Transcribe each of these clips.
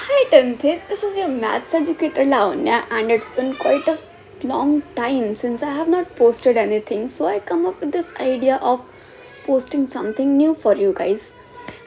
Hi Tenthis, this is your maths educator Lavanya, and it's been quite a long time since I have not posted anything, so I come up with this idea of posting something new for you guys.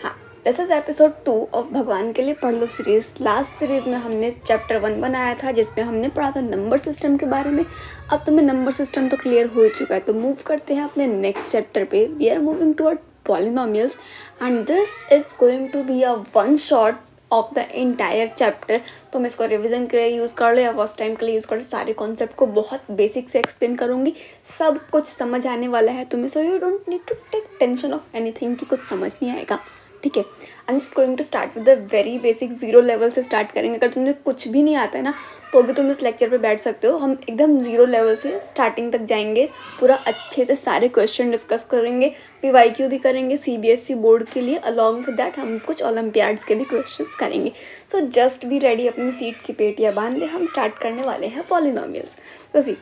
हाँ, this is episode 2 of भगवान के लिए पढ़ लो series. Last series में हमने chapter 1 बनाया था जिसमें हमने पढ़ा था नंबर सिस्टम के बारे में. अब तुम्हें नंबर सिस्टम तो क्लियर हो चुका है, तो मूव करते हैं अपने नेक्स्ट चैप्टर पे. We are moving toward polynomials and this is going to be a one shot of the entire chapter. तुम इसको रिविजन के लिए यूज़ कर लो या फर्स्ट टाइम के लिए यूज़ कर लो. सारे कॉन्सेप्ट को बहुत बेसिक से एक्सप्लेन करूँगी, सब कुछ समझ आने वाला है तुम्हें. So you don't need to take tension of anything कि कुछ समझ नहीं आएगा. ठीक है, I am just going to start with the very basic zero level से स्टार्ट करेंगे. अगर तुम्हें कुछ भी नहीं आता है ना तो भी तुम इस लेक्चर पे बैठ सकते हो. हम एकदम जीरो लेवल से स्टार्टिंग तक जाएंगे, पूरा अच्छे से सारे क्वेश्चन डिस्कस करेंगे, PYQ भी करेंगे CBSE बोर्ड के लिए. अलॉन्ग विद दैट हम कुछ ओलंपियाड्स के भी क्वेश्चंस करेंगे. सो जस्ट बी रेडी, अपनी सीट की पेटियाँ बांध ले, हम स्टार्ट करने वाले हैं पॉलिनोमियल्स. तो see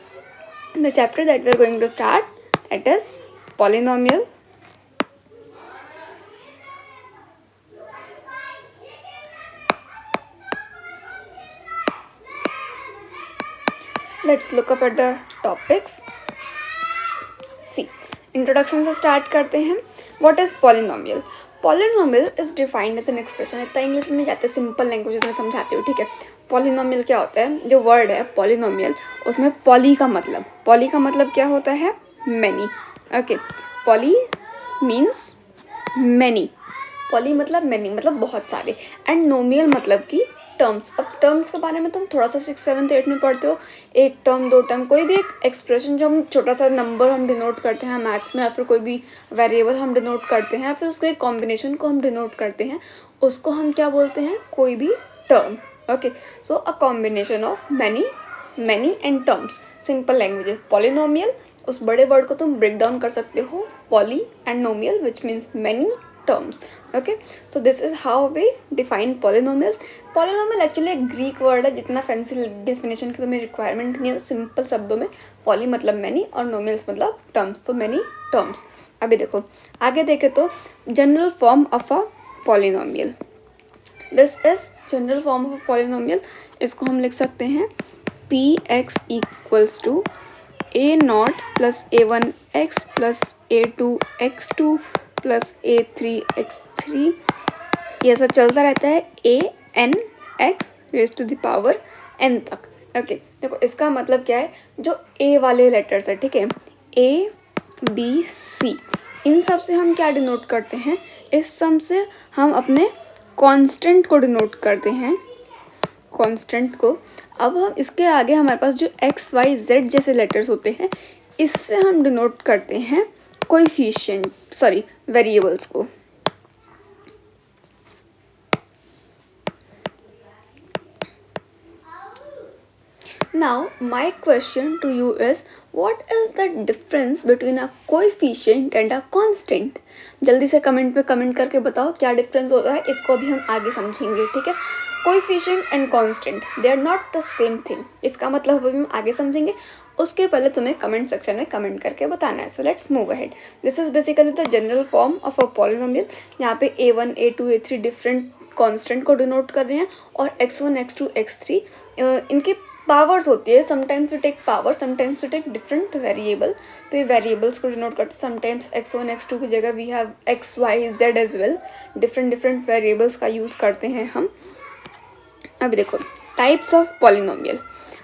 the chapter that we are going to start, it is polynomial. Let's look up at the topics. See, introduction से स्टार्ट करते हैं. What is polynomial? Polynomial is defined as an expression. इतना English में नहीं जाते, simple language में समझाती हूँ. ठीक है, पॉलिनोमियल क्या होता है? जो वर्ड है पॉलिनोमियल, उसमें पॉली का मतलब क्या होता है? Many. Okay, poly means many. Poly मतलब मैनी, मतलब बहुत सारे. एंड नोमियल मतलब कि टर्म्स. अब टर्म्स के बारे में तुम थोड़ा सा 6, 7, 8 में पढ़ते हो. एक टर्म, दो टर्म, कोई भी एक एक्सप्रेशन जो हम छोटा सा नंबर हम डिनोट करते हैं मैथ्स में, या फिर कोई भी वेरिएबल हम डिनोट करते हैं, या फिर उसके एक कॉम्बिनेशन को हम डिनोट करते हैं, उसको हम क्या बोलते हैं? कोई भी term. Okay, so a combination of many and terms. Simple language है पॉलिनोमियल. उस बड़े वर्ड को तुम ब्रेक डाउन कर सकते हो, poly and नोमियल, which means many terms. Okay, so this is how we define polynomials. Polynomial actually एक Greek word है, जितना फैंसी डेफिनेशन की तुम्हें रिक्वायरमेंट नहीं है. सिंपल शब्दों में पॉली मतलब मैनी और नोमियल्स मतलब टर्म्स, तो मैनी टर्म्स. अभी देखो आगे देखे तो general form of a polynomial. This is general form of a polynomial. इसको हम लिख सकते हैं px equals to a0 plus a1x plus a2x2 plus a3x3. ये ऐसा चलता रहता है AN(x) raise to the power n तक. ओके, देखो इसका मतलब क्या है? जो A वाले लेटर्स है, ठीक है, A B C, इन सब से हम क्या डिनोट करते हैं? इस सम से हम अपने कांस्टेंट को डिनोट करते हैं, कांस्टेंट को. अब हम इसके आगे हमारे पास जो XYZ जैसे लेटर्स होते हैं, इससे हम डिनोट करते हैं कोएफिशिएंट, वेरिएबल्स को. Now my question to you is, what is the difference between a coefficient and a constant? जल्दी से कमेंट में कमेंट करके बताओ क्या डिफरेंस होता है. इसको अभी हम आगे समझेंगे. ठीक है, coefficient and constant, they are not the same thing. इसका मतलब अभी हम आगे समझेंगे. उसके पहले तुम्हें कमेंट सेक्शन में कमेंट करके बताना है. So let's move ahead. This is basically the general form of a polynomial. यहाँ पे A1, A2, A3 different constant को डिनोट कर रहे हैं, और X1, X2, X3 इनके पावर्स होती है. Sometimes we take power, sometimes we take different variable. तो ये वेरिएबल्स को डिनोट करते हैं. समटाइम्स X1, X2 की जगह we have XYZ as well. Different variables का यूज़ करते हैं हम. अभी देखो types of polynomial.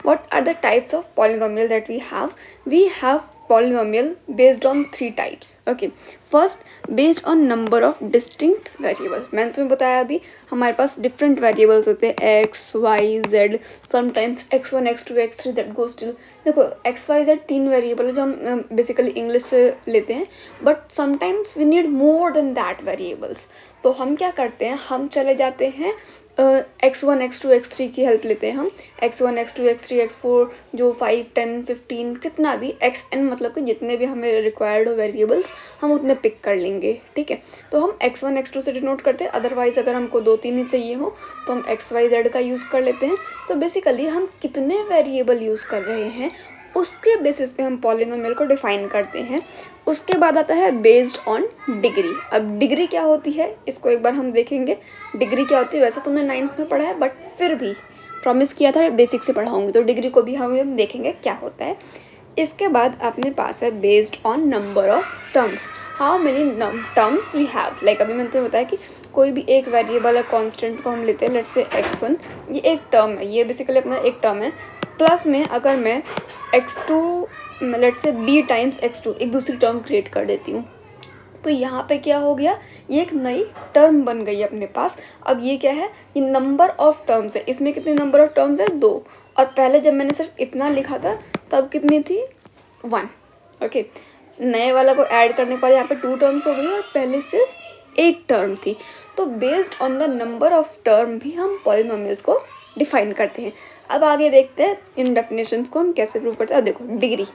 What are the types of polynomial that we have? We have polynomial based on 3 types. Okay, first based on number of distinct variable. मैंने तुम्हें बताया अभी हमारे पास different variables होते हैं x, y, z. Sometimes x1, x2, x3 that goes till. देखो x, y, z 3 variable जो हम बेसिकली इंग्लिश से लेते हैं, but sometimes we need more than that variables. तो हम क्या करते हैं? हम चले जाते हैं X1, X2, X3 की हेल्प लेते हैं हम. X1, X2, X3, X4 जो 5, 10, 15 कितना भी XN मतलब कि जितने भी हमें रिक्वायर्ड हो वेरिएबल्स, हम उतने पिक कर लेंगे. ठीक है, तो हम X1, X2 से डिनोट करते हैं. अदरवाइज़ अगर हमको 2-3 ही चाहिए हो तो हम XYZ का यूज़ कर लेते हैं. तो बेसिकली हम कितने वेरिएबल यूज़ कर रहे हैं उसके बेसिस पे हम पॉलिनोमियल को डिफाइन करते हैं। उसके बाद आता है बेस्ड ऑन डिग्री। अब डिग्री क्या होती है इसको एक बार हम देखेंगे। डिग्री क्या होती है वैसे तुमने 9th में पढ़ा है, बट फिर भी प्रॉमिस किया था बेसिक से पढ़ाऊंगी, तो डिग्री को भी हम देखेंगे क्या होता है। इसके बाद अपने पास है based on number of terms, how many terms we have. Like अभी मैंने तुम्हें बताया कि कोई भी एक वेरिएबल है कांस्टेंट को हम लेते हैं, लेट्स से x1, ये एक टर्म है, ये बेसिकली अपना एक टर्म है। प्लस में अगर मैं x2 let's say b times x2 एक दूसरी टर्म क्रिएट कर देती हूँ, तो यहाँ पे क्या हो गया, ये एक नई टर्म बन गई अपने पास। अब ये क्या है, ये नंबर ऑफ टर्म्स है। इसमें कितने नंबर ऑफ टर्म्स है, 2, और पहले जब मैंने सिर्फ इतना लिखा था तब कितनी थी, 1। ओके, नए वाला को ऐड करने के बाद यहाँ पे 2 टर्म्स हो गई और पहले सिर्फ एक टर्म थी। तो based on the number of term भी हम पॉलिनोमियल्स को डिफाइन करते हैं। अब आगे देखते हैं इन डेफिनेशंस को हम कैसे प्रूव करते हैं। अब देखो डिग्री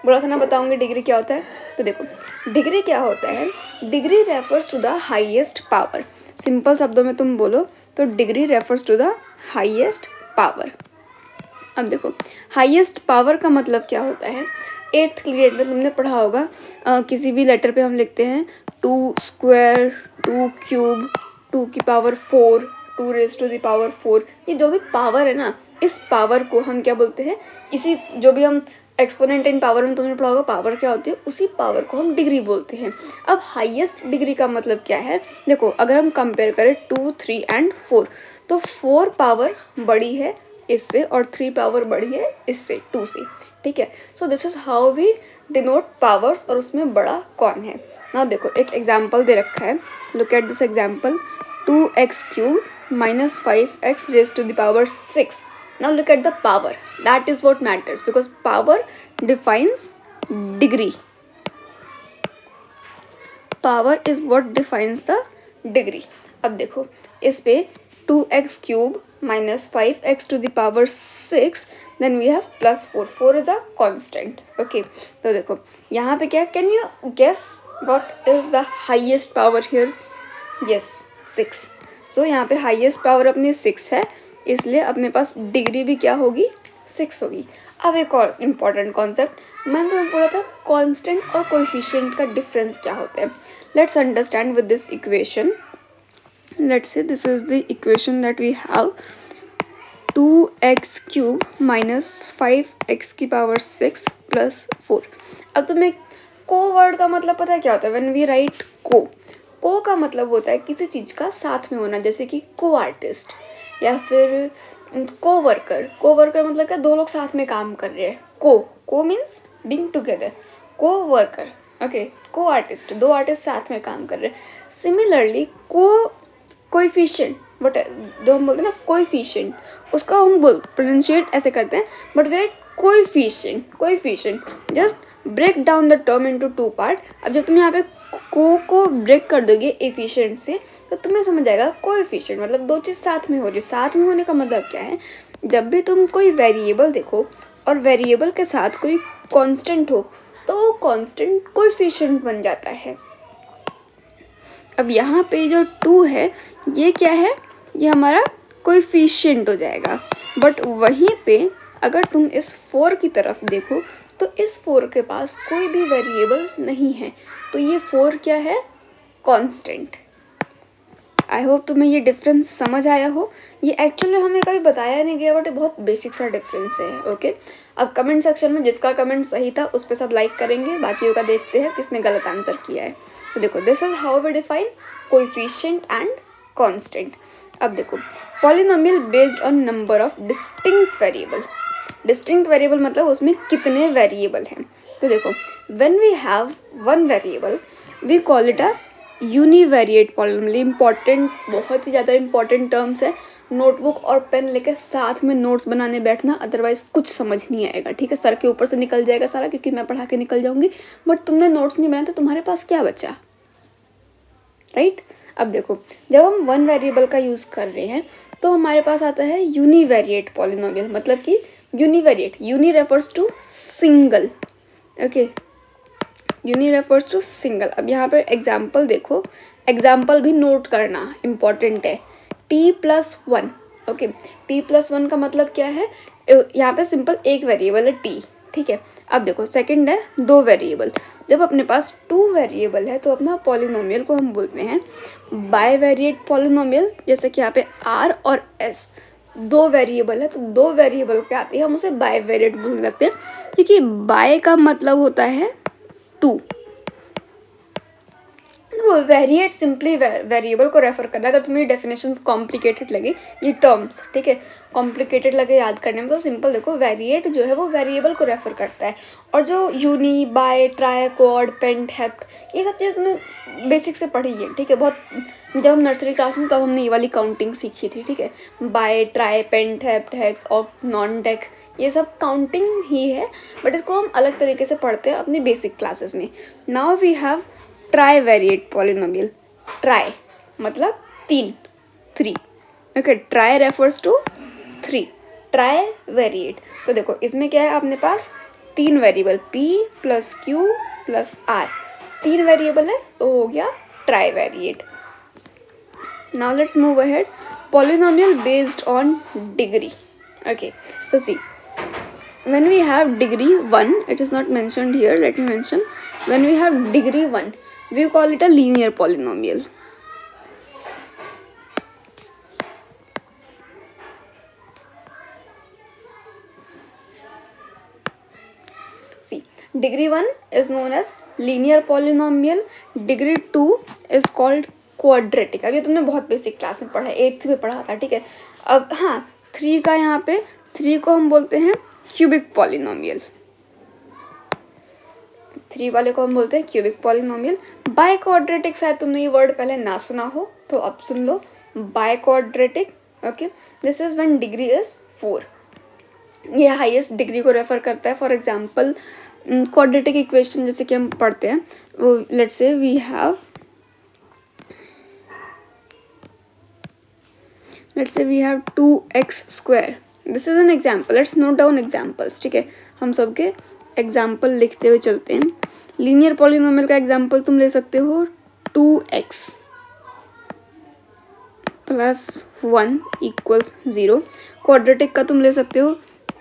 बोला था ना, बताऊंगी डिग्री क्या होता है। तो देखो डिग्री क्या होता है, degree refers to the highest power. Simple शब्दों में तुम बोलो तो degree refers to the highest power. अब देखो हाईएस्ट पावर का मतलब क्या होता है, 8th ग्रेड में तुमने पढ़ा होगा, किसी भी लेटर पे हम लिखते हैं 2 स्क्वायर, 2 क्यूब, 2 की power 4, 2 raise to the power 4। ये जो भी पावर है ना, इस पावर को हम क्या बोलते हैं, इसी जो भी हम एक्सपोनेंट इन पावर में तुमने पढ़ा होगा पावर क्या होती है, उसी पावर को हम डिग्री बोलते हैं। अब हाईएस्ट डिग्री का मतलब क्या है, देखो अगर हम कंपेयर करें 2, 3 एंड 4, तो 4 पावर बड़ी है इससे और 3 पावर बड़ी है इससे, 2 से, ठीक है। So this is how we denote powers, और उसमें बड़ा कौन है ना। देखो एक एग्जाम्पल दे रखा है, look at this example, 2x³ - 5x raised to the power 6. Now look at the power, that is what matters because power defines degree. Power is what defines the degree. अब देखो इस पे 2x³ - 5x to the power 6, then we have +4. 4 is a constant. Okay, तो देखो यहाँ पे क्या, can you guess what is the highest power here? Yes, 6. So यहाँ पे highest power अपनी 6 है, इसलिए अपने पास डिग्री भी क्या होगी, 6 होगी। अब एक और इम्पॉर्टेंट कॉन्सेप्ट मैंने तुम्हें बोला था, कांस्टेंट और कोएफिशिएंट का डिफरेंस क्या होता है। Let's understand with this equation. Let's say this is the equation that we have, 2x³ - 5x की पावर 6 + 4। अब तुम्हें को वर्ड का मतलब पता है क्या होता है, व्हेन वी राइट को का मतलब होता है किसी चीज़ का साथ में होना, जैसे कि को आर्टिस्ट या फिर को वर्कर मतलब क्या, 2 लोग साथ में काम कर रहे हैं। को मीन्स बीइंग टुगेदर, को वर्कर, ओके। को आर्टिस्ट, 2 आर्टिस्ट साथ में काम कर रहे हैं। सिमिलरली कोएफिशिएंट, बट जो हम बोलते हैं ना कोएफिशिएंट, उसका हम प्रोनाउंशिएट ऐसे करते हैं, but we write coefficient. Just break down the term into 2 part. अब जब तुम यहाँ पे को ब्रेक कर दोगे एफिशिएंट से, तो तुम्हें समझ आएगा कोएफिशिएंट मतलब 2 चीज़ साथ में हो रही है। साथ में होने का मतलब क्या है, जब भी तुम कोई वेरिएबल देखो और वेरिएबल के साथ कोई कांस्टेंट हो, तो वो कांस्टेंट कोएफिशिएंट बन जाता है। अब यहाँ पे जो 2 है ये क्या है, ये हमारा कोएफिशिएंट हो जाएगा। बट वहीं पे अगर तुम इस 4 की तरफ देखो, तो इस 4 के पास कोई भी वेरिएबल नहीं है, तो ये 4 क्या है, कांस्टेंट। आई होप तुम्हें ये डिफरेंस समझ आया हो। ये एक्चुअली हमें कभी बताया नहीं गया, बट ये बहुत बेसिक सा डिफरेंस है। ओके, अब कमेंट सेक्शन में जिसका कमेंट सही था उस पर सब लाइक करेंगे, बाकियों का देखते हैं किसने गलत आंसर किया है। तो देखो this is how we define coefficient and constant. अब देखो polynomial based on number of distinct variable. Distinct variable मतलब उसमें कितने वेरिएबल हैं। तो देखो when we have one variable we call it a univariate polynomial. Important, बहुत ही ज़्यादा इंपॉर्टेंट टर्म्स है। नोटबुक और पेन लेकर साथ में नोट्स बनाने बैठना, अदरवाइज कुछ समझ नहीं आएगा, ठीक है। सर के ऊपर से निकल जाएगा सारा, क्योंकि मैं पढ़ा के निकल जाऊंगी, बट तुमने नोट्स नहीं बनाए तो तुम्हारे पास क्या बचा, राइट। अब देखो जब हम वन वेरिएबल का यूज़ कर रहे हैं तो हमारे पास आता है यूनिवेरिएट पॉलिनोमियल। मतलब कि univariate, uni refers to single, okay, uni refers to single. अब यहाँ पर एग्जाम्पल देखो, एग्जाम्पल भी नोट करना इम्पॉर्टेंट है। t+1, ओके, t+1 का मतलब क्या है, यहाँ पे सिंपल एक वेरिएबल है t, ठीक है। अब देखो सेकंड है दो वेरिएबल। जब अपने पास टू वेरिएबल है तो अपना पॉलिनोमियल को हम बोलते हैं बाइवेरिएट पॉलिनोमियल। जैसे कि यहाँ पे आर और एस दो वेरिएबल है, तो दो वेरिएबल पे आती है, हम उसे बाइवेरिएट बोल सकते हैं, क्योंकि बाय का मतलब होता है टू। वेरिएट सिंपली वेरिएबल को रेफर करना। अगर तुम्हें डेफिनेशंस कॉम्प्लिकेटेड लगे, ये टर्म्स ठीक है कॉम्प्लिकेटेड लगे याद करने में, तो सिंपल देखो वेरिएट जो है वो वेरिएबल को रेफर करता है। और जो uni, bi, tri, quad, pent, hept, ये सब चीज़ तुमने बेसिक से पढ़ी है, ठीक है। बहुत जब हम नर्सरी क्लास में तब हमने ये वाली काउंटिंग सीखी थी, ठीक है। Bi, tri, pent, hept, hex और नॉन डेक, ये सब काउंटिंग ही है, बट इसको हम अलग तरीके से पढ़ते हैं अपनी बेसिक क्लासेस में। Now we have trivariate polynomial. Tri मतलब तीन, three, okay. Tri refers to three, trivariate. तो देखो इसमें क्या है अपने पास तीन variable p plus q plus r, तीन वेरिएबल है तो हो गया trivariate. Now let's move ahead. Polynomial based on degree, okay. So see, when we have degree 1, it is not mentioned here, let me mention. When we have degree 1, we call it a linear polynomial. See, degree 1 is known as linear polynomial, degree 2 is called quadratic. अब ये तुमने बहुत basic class में पढ़ा है, 8th में पढ़ा था, ठीक है। अब हाँ 3 का यहाँ पे 3 को हम बोलते हैं क्यूबिक पॉलिनोमियल, 3 वाले को हम बोलते हैं क्यूबिक पॉलिनोमियल। बाय क्वाड्रेटिक शायद तुमने ये वर्ड पहले ना सुना हो तो अब सुन लो, biquadratic, okay. This is when degree is 4, ये हाईएस्ट डिग्री को रेफर करता है। फॉर एग्जांपल क्वाड्रेटिक इक्वेशन जैसे कि हम पढ़ते हैं, let's say we have two 2x square, this is an example, let's note down examples, ठीक है। हम सबके एग्जाम्पल लिखते हुए चलते हैं। लीनियर पॉलिनोमियल का एग्जाम्पल तुम ले सकते हो 2x प्लस 1 इक्वल्स 0। क्वाड्रेटिक का तुम ले सकते हो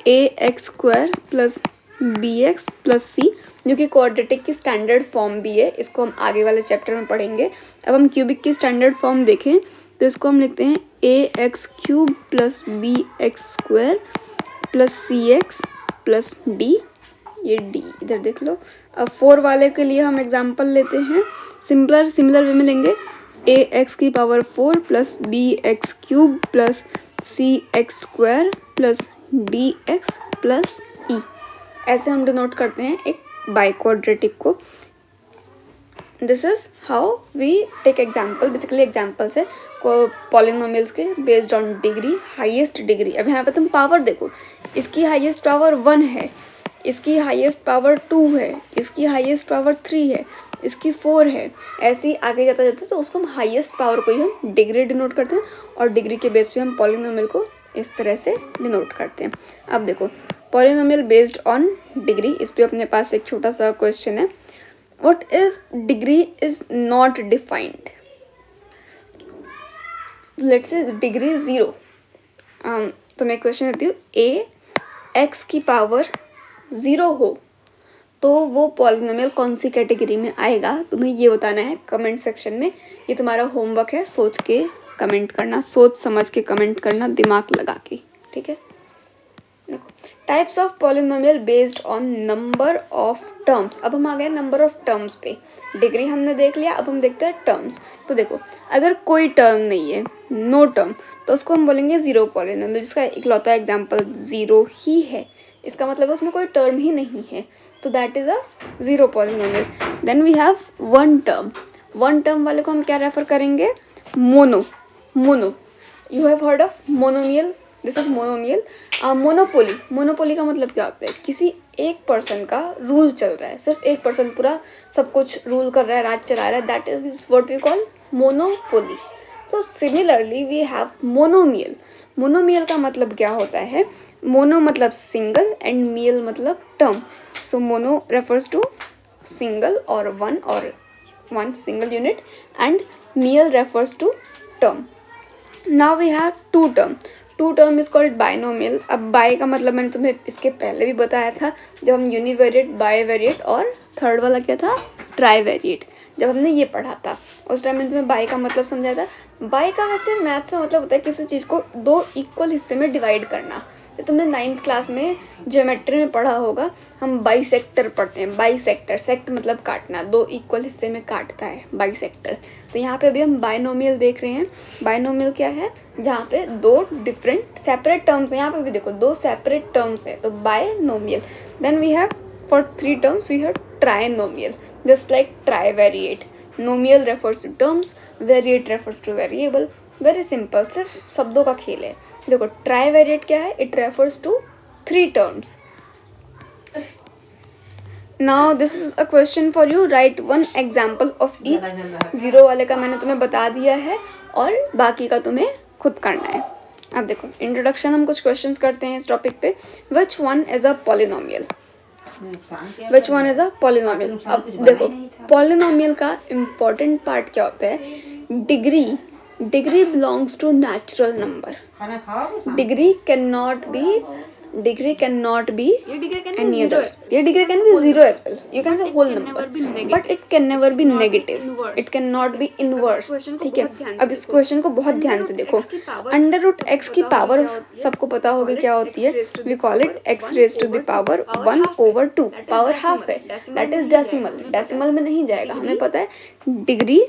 ax square plus bx plus c, जो कि क्वाड्रेटिक की स्टैंडर्ड फॉर्म भी है, इसको हम आगे वाले चैप्टर में पढ़ेंगे। अब हम क्यूबिक की स्टैंडर्ड फॉर्म देखें तो इसको हम लिखते हैं ax cube plus bx square plus cx plus d, ये d इधर देख लो। अब 4 वाले के लिए हम एग्जांपल लेते हैं, सिमिलर वे में लेंगे ax की power 4 plus bx cube plus cx square plus dx plus e, ऐसे हम डिनोट करते हैं एक बाई क्वाड्रेटिक को। This is how we take example, basically examples है पॉलिनोमियल्स के based on degree, highest degree. अब यहाँ पे तुम पावर देखो, इसकी हाईएस्ट पावर 1 है, इसकी हाईएस्ट पावर 2 है, इसकी हाईएस्ट पावर 3 है, इसकी 4 है, ऐसे ही आगे जाता जाता तो उसको हम हाईएस्ट पावर को ही हम डिग्री डिनोट करते हैं, और डिग्री के बेस पे हम पॉलिनोमियल को इस तरह से डिनोट करते हैं। अब देखो पॉलिनोमियल बेस्ड ऑन डिग्री, इस पे अपने पास एक छोटा सा क्वेश्चन है, what if degree is not defined. Let's say degree 0, तो मैं क्वेश्चन देती हूँ, ए एक्स की पावर 0 हो तो वो पॉलिनोमियल कौन सी कैटेगरी में आएगा, तुम्हें ये बताना है कमेंट सेक्शन में। ये तुम्हारा होमवर्क है, सोच के कमेंट करना, सोच समझ के कमेंट करना, दिमाग लगा के, ठीक है। देखो types of polynomial based on number of terms. अब हम आ गए नंबर ऑफ टर्म्स पे, डिग्री हमने देख लिया, अब हम देखते हैं टर्म्स। तो देखो अगर कोई टर्म नहीं है, नो टर्म, तो उसको हम बोलेंगे जीरो पॉलिनोमियल, जिसका इकलौता एग्जाम्पल 0 ही है, इसका मतलब उसमें कोई टर्म ही नहीं है, तो that is a zero polynomial. Then we have one term, one term वाले को हम क्या रेफर करेंगे, mono. You have heard of monomial, this is monomial. Monopoly, monopoly का मतलब क्या होता है, किसी एक पर्सन का रूल चल रहा है, सिर्फ एक पर्सन पूरा सब कुछ रूल कर रहा है, राज चला रहा है, that is what we call monopoly. So similarly we have monomial. Monomial का मतलब क्या होता है, मोनो मतलब सिंगल एंड मियल मतलब term. So mono refers to single और one single unit, and mial refers to term. Now we have two term. Two term is called binomial. अब bi का मतलब मैंने तुम्हें इसके पहले भी बताया था जब हम यूनिवेरिएट, बाईवेरिएट और थर्ड वाला क्या था, ट्राईवेरिएट, जब हमने ये पढ़ा था उस टाइम मैंने तुम्हें बाई का मतलब समझाया था। बाई का वैसे मैथ्स में मतलब होता है किसी चीज़ को दो इक्वल हिस्से में डिवाइड करना। तो तुमने 9th क्लास में ज्योमेट्री में पढ़ा होगा, हम बाईसेक्टर पढ़ते हैं। बाईसेक्टर, सेक्ट मतलब काटना, दो इक्वल हिस्से में काटता है बाईसेक्टर। तो यहाँ पे अभी हम बाइनोमियल देख रहे हैं। बाइनोमियल क्या है, जहाँ पे दो डिफरेंट सेपरेट टर्म्स हैं। यहाँ पे भी देखो दो सेपरेट टर्म्स है, तो binomial. Then we have for 3 terms we have trinomial, just like trivariate. Nomial refers to terms, variate refers to variable. Very simple, सिर्फ शब्दों का खेल है। देखो ट्राईवेरिएट क्या है, it refers to 3 terms. Now this is a question for you, write one example of each. Zero वाले का मैंने तुम्हें बता दिया है और बाकी का तुम्हें खुद करना है। अब देखो इंट्रोडक्शन, हम कुछ क्वेश्चंस करते हैं इस टॉपिक पे। Which one is a polynomial? Which one is a polynomial. अब देखो पॉलिनोमियल का इम्पोर्टेंट पार्ट क्या होता है, degree. Degree belongs to natural number. Degree can not be any other. Your degree can be zero as well. You can say whole number, but it can never be negative. It cannot be inverse. ठीक है, अब इस question को बहुत ध्यान से देखो। Under root x की पावर सबको पता होगी क्या होती है, we call it x raise to the power 1/2। Power half है, दैट इज डेसिमल। डेसिमल में नहीं जाएगा, हमें पता है degree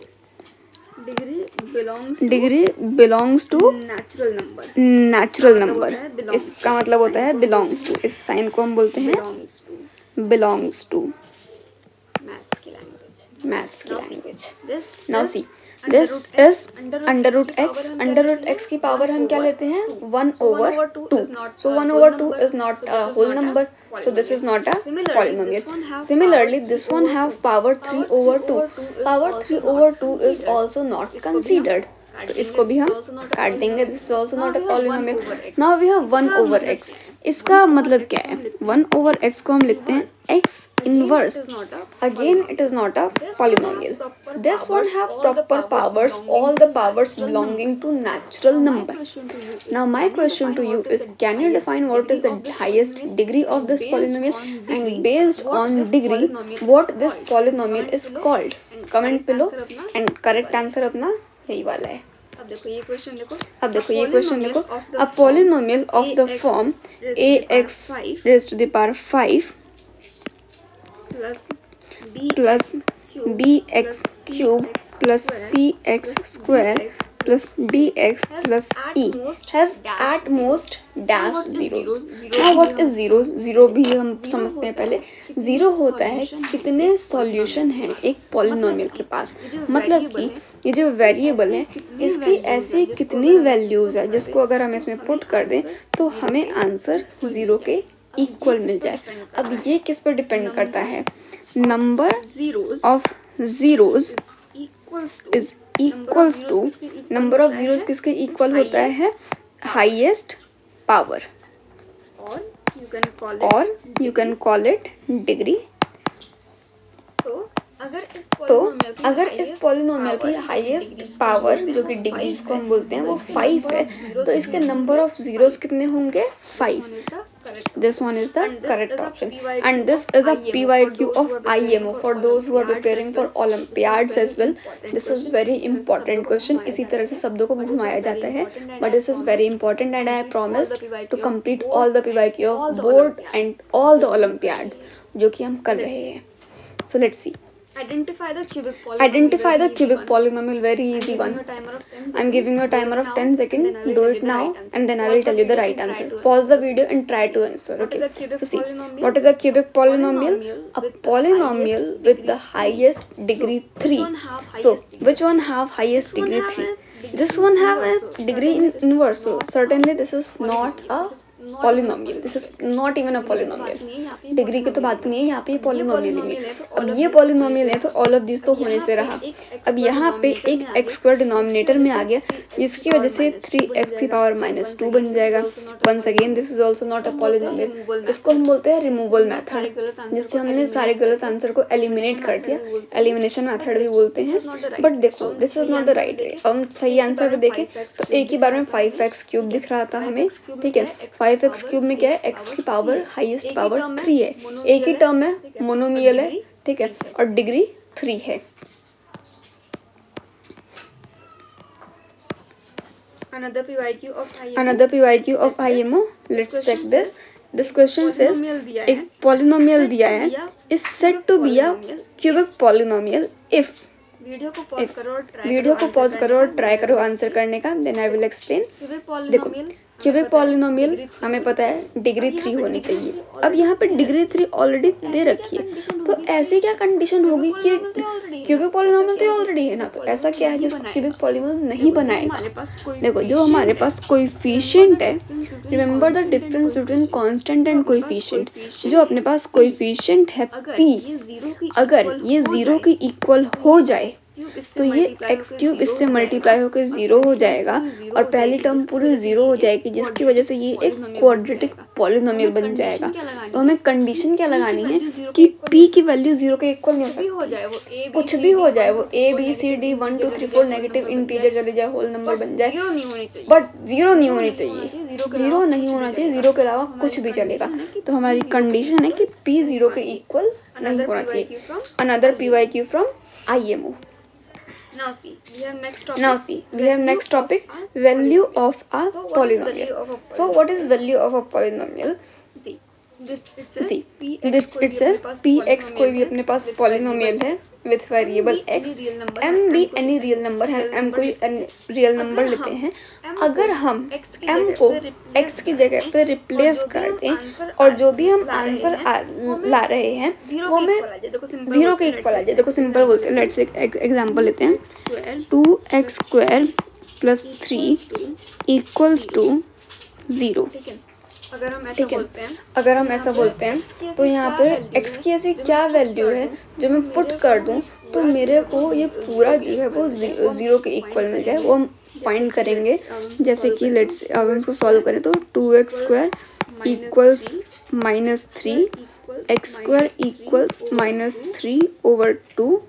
belongs to natural number. इसका मतलब होता है बिलोंग्स टू, इस साइन को हम बोलते हैं बिलोंग्स टू मैथ्स की language. Now see, this is under root x. Under root x की पावर हम क्या लेते हैं, 1/2। So 1/2 is not a whole number, so this is not a polynomial. Similarly, this one have power 3/2. Power 3/2 is also not considered. तो इसको भी हम काट देंगे, this is also not a polynomial. Now we have 1/x. इसका मतलब क्या है, 1/x को हम लिखते हैं x inverse. Again it is not a polynomial. This one have proper powers, all the powers belonging to natural number. Now my question to you is, can you define what is the highest degree of this polynomial, and based on degree what this polynomial is called? Comment below and correct answer अपना यही वाला है। अब देखो ये question देखो, a polynomial of the form ax raised to the power 5 plus bx cube plus cx square plus dx plus e has at most dash zeros. Now what is zeros? Zero भी हम समझते हैं पहले। Zero होता है कितने solution हैं एक पॉलिनोमियल के पास, मतलब कि ये जो वेरिएबल है इसकी ऐसे कितनी वैल्यूज है जिसको अगर हम इसमें पुट कर दें तो हमें आंसर जीरो के इक्वल मिल जाए। अब ये किस पर डिपेंड करता है, number of zeros is equals to, number of zeros किसके इक्वल होता है, हाईएस्ट पावर, और you can call it degree. तो अगर इस पॉलिनोमियल की हाईएस्ट पावर जो कि डिग्रीज को हम बोलते हैं वो 5 है, तो इसके नंबर ऑफ जीरोस कितने होंगे, 5। This one is the correct option, and this is a PYQ of IMO for those who are preparing for Olympiads as well. This is very important question. इसी तरह से शब्दों को घुमाया जाता है, but this is very important and I promise to complete all the PYQ of board and all the Olympiads जो कि हम कर रहे हैं। So let's see. Identify the cubic polynomial. Very easy one. I'm giving you a timer of 10 seconds. Do it now and then I will tell you the right answer. Pause the video and try to answer. Okay. So see, what is a cubic polynomial? A polynomial with the highest degree 3. So which one have highest degree 3? This one have a degree in inverse. So certainly this is not a polynomial, this is not even a polynomial. Degree की तो बात नहीं है, यहाँ पे polynomial ही है। अब ये पॉलिनोमियल है तो ऑल ऑफ दिस तो होने से रहा। अब यहाँ पे एक एक्स स्क्वायर डिनोमिनेटर में आ गया, जिसकी वजह से 3x⁻² बन जाएगा। Once again this is also not a polynomial. इसको हम बोलते हैं रिमूवल मेथड, जिससे हमने सारे गलत आंसर को एलिमिनेट कर दिया। एलिमिनेशन मेथड भी बोलते हैं। बट देखो this is not the right way. हम सही आंसर पे देखें तो एक ही बार में 5x³ दिख रहा था हमें, ठीक है। 5x³ में क्या है, x की पावर हाईएस्ट पावर 3 है, एक ही टर्म है, मोनोमियल है, ठीक है, और डिग्री 3 है। Another PYQ of IMO. Another PYQ of IMO. Let's check this. This question says एक polynomial दिया है is said to be a cubic polynomial if video को पॉज करो और ट्राई करो आंसर करने का, देन आई विल एक्सप्लेन। देखो क्यूबिक पॉलिनोमियल हमें पता है डिग्री 3 होनी चाहिए। अब यहाँ पे डिग्री 3 ऑलरेडी दे रखी है, तो ऐसे क्या कंडीशन होगी कि क्यूबिक पॉलिनोमियल तो ऑलरेडी है ना, तो ऐसा क्या है जिसको क्यूबिक पॉलिनोमियल नहीं बनाएगा। देखो जो हमारे पास कोएफिशिएंट है, remember the difference between constant and coefficient. जो अपने पास कोएफिशिएंट है p, अगर ये 0 के इक्वल हो जाए तो ये x³ इससे मल्टीप्लाई होकर 0 हो जाएगा और पहली टर्म पूरी 0 हो जाएगी, जिसकी वजह से ये एक क्वाड्रेटिक पॉलिनोमियल बन जाएगा। तो हमें कंडीशन क्या लगानी है कि p की वैल्यू 0 के इक्वल नहीं हो सकती, कुछ भी हो जाए, वो a b c d 1 2 3 4 negative integer चले जाए, होल नंबर बन जाए, बट 0 नहीं होनी चाहिए। 0 नहीं होना चाहिए, 0 के अलावा कुछ भी चलेगा। तो हमारी कंडीशन है कि p 0 के इक्वल नहीं होना चाहिए। Another PYQ from IMO. Now see, we have next topic, value of a polynomial. So what is value of a polynomial? See, See, it says px कोई भी अपने पास पॉलिनोमियल है विथ वेरिएबल x, m भी any real number है, m कोई real number लेते हैं। अगर हम m को x की जगह पे रिप्लेस कर दें और जो भी हम आंसर ला रहे हैं वो हमें 0 के इक्वल आ जाए। देखो सिंपल बोलते हैं, लेट्स एग्जांपल लेते हैं, 2x² + 3 = 0। अगर हम ऐसा बोलते हैं तो यहाँ पे x की ऐसी क्या वैल्यू है जो मैं पुट कर दूँ तो मेरे को ये पूरा जो है वो 0 के इक्वल मिल जाए। वो हम फाइंड करेंगे, जैसे कि लेट्स अब हम इसको सॉल्व करें तो 2x² = -3, x² = -3/2।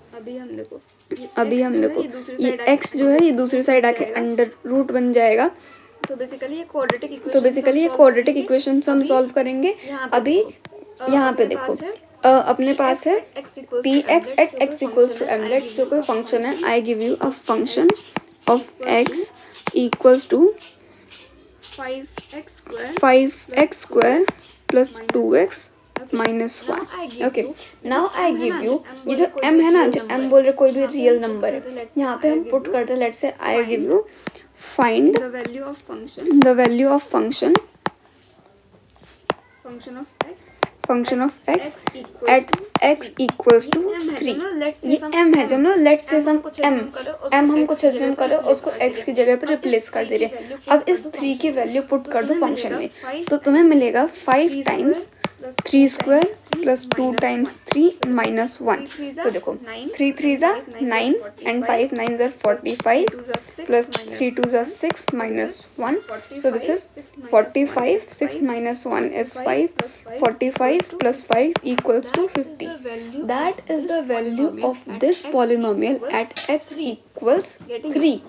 अभी हम देखो ये x जो है ये दूसरी साइड आके अंडर रूट बन जाएगा। तो बेसिकली ये क्वाड्रेटिक इक्वेशन हम सॉल्व करेंगे। अभी यहाँ पे देखो अपने पास है px at x = m। Let's say कोई फंक्शन है, I give you a function of x = 5x² + 2x - 1। Okay, now I give you, ये जो m है ना, जो m बोल रहे कोई भी रियल नंबर है, यहाँ पे हम पुट करते हैं। लेट्स से I give you find the value of function of x at x = 3। ये m है जो ना, लेट्स से हम m हम कुछ एज्यूम करो, उसको x की जगह पे रिप्लेस कर दे रहे हैं। अब इस 3 की वैल्यू पुट कर दो फंक्शन में, तो तुम्हें मिलेगा 5 × 3² + 2 × 3 - 1। तो देखो 3 3 = 9 and 5 9 = 45 plus 3 2 = 6 - 1। So this is 45, 6 - 1 is 5, 45 + 5 = 50। That is the value of this polynomial at x = 3।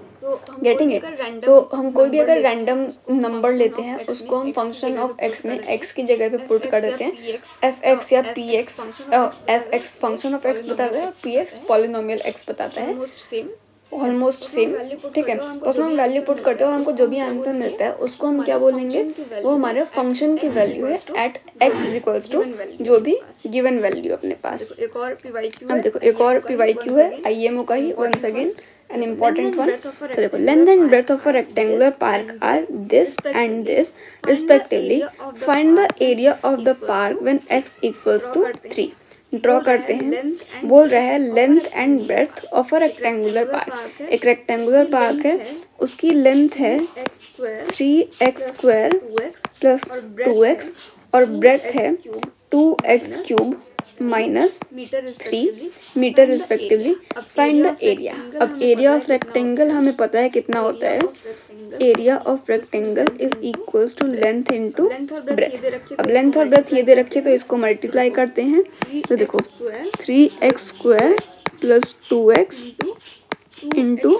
Getting it. So हम कोई भी अगर रैंडम नंबर लेते हैं उसको हम फंक्शन ऑफ x में x की जगह पे पुट कर देते हैं। f(x) या px, f(x) function of x बताता है, px पॉलिनोमियल x बताता है, ऑलमोस्ट सेम, ठीक है। तो उसमें हम वैल्यू पुट करते हैं और हमको जो भी आंसर मिलता है उसको हम क्या बोलेंगे, वो हमारे फंक्शन की वैल्यू है एट x = जो भी गिवन वैल्यू अपने पास। अब देखो एक और PYQ है IMO का ही, once again an important one। तो देखो length and breadth of a rectangular park are this and this respectively, find the area of the park when x = 3। Draw करते हैं। बोल रहा है length and breadth of a rectangular park. एक rectangular park है, उसकी लेंथ है 3x² plus 2x और ब्रेड्थ है 2x cube minus 3 metre respectively. Find the area. अब एरिया ऑफ रेक्टेंगल हमें पता है कितना होता है। Area of rectangle is equals to length into breadth. अब लेंथ और ब्रेथ ये दे रखी है तो इसको मल्टीप्लाई करते हैं। तो देखो 3x² plus 2x into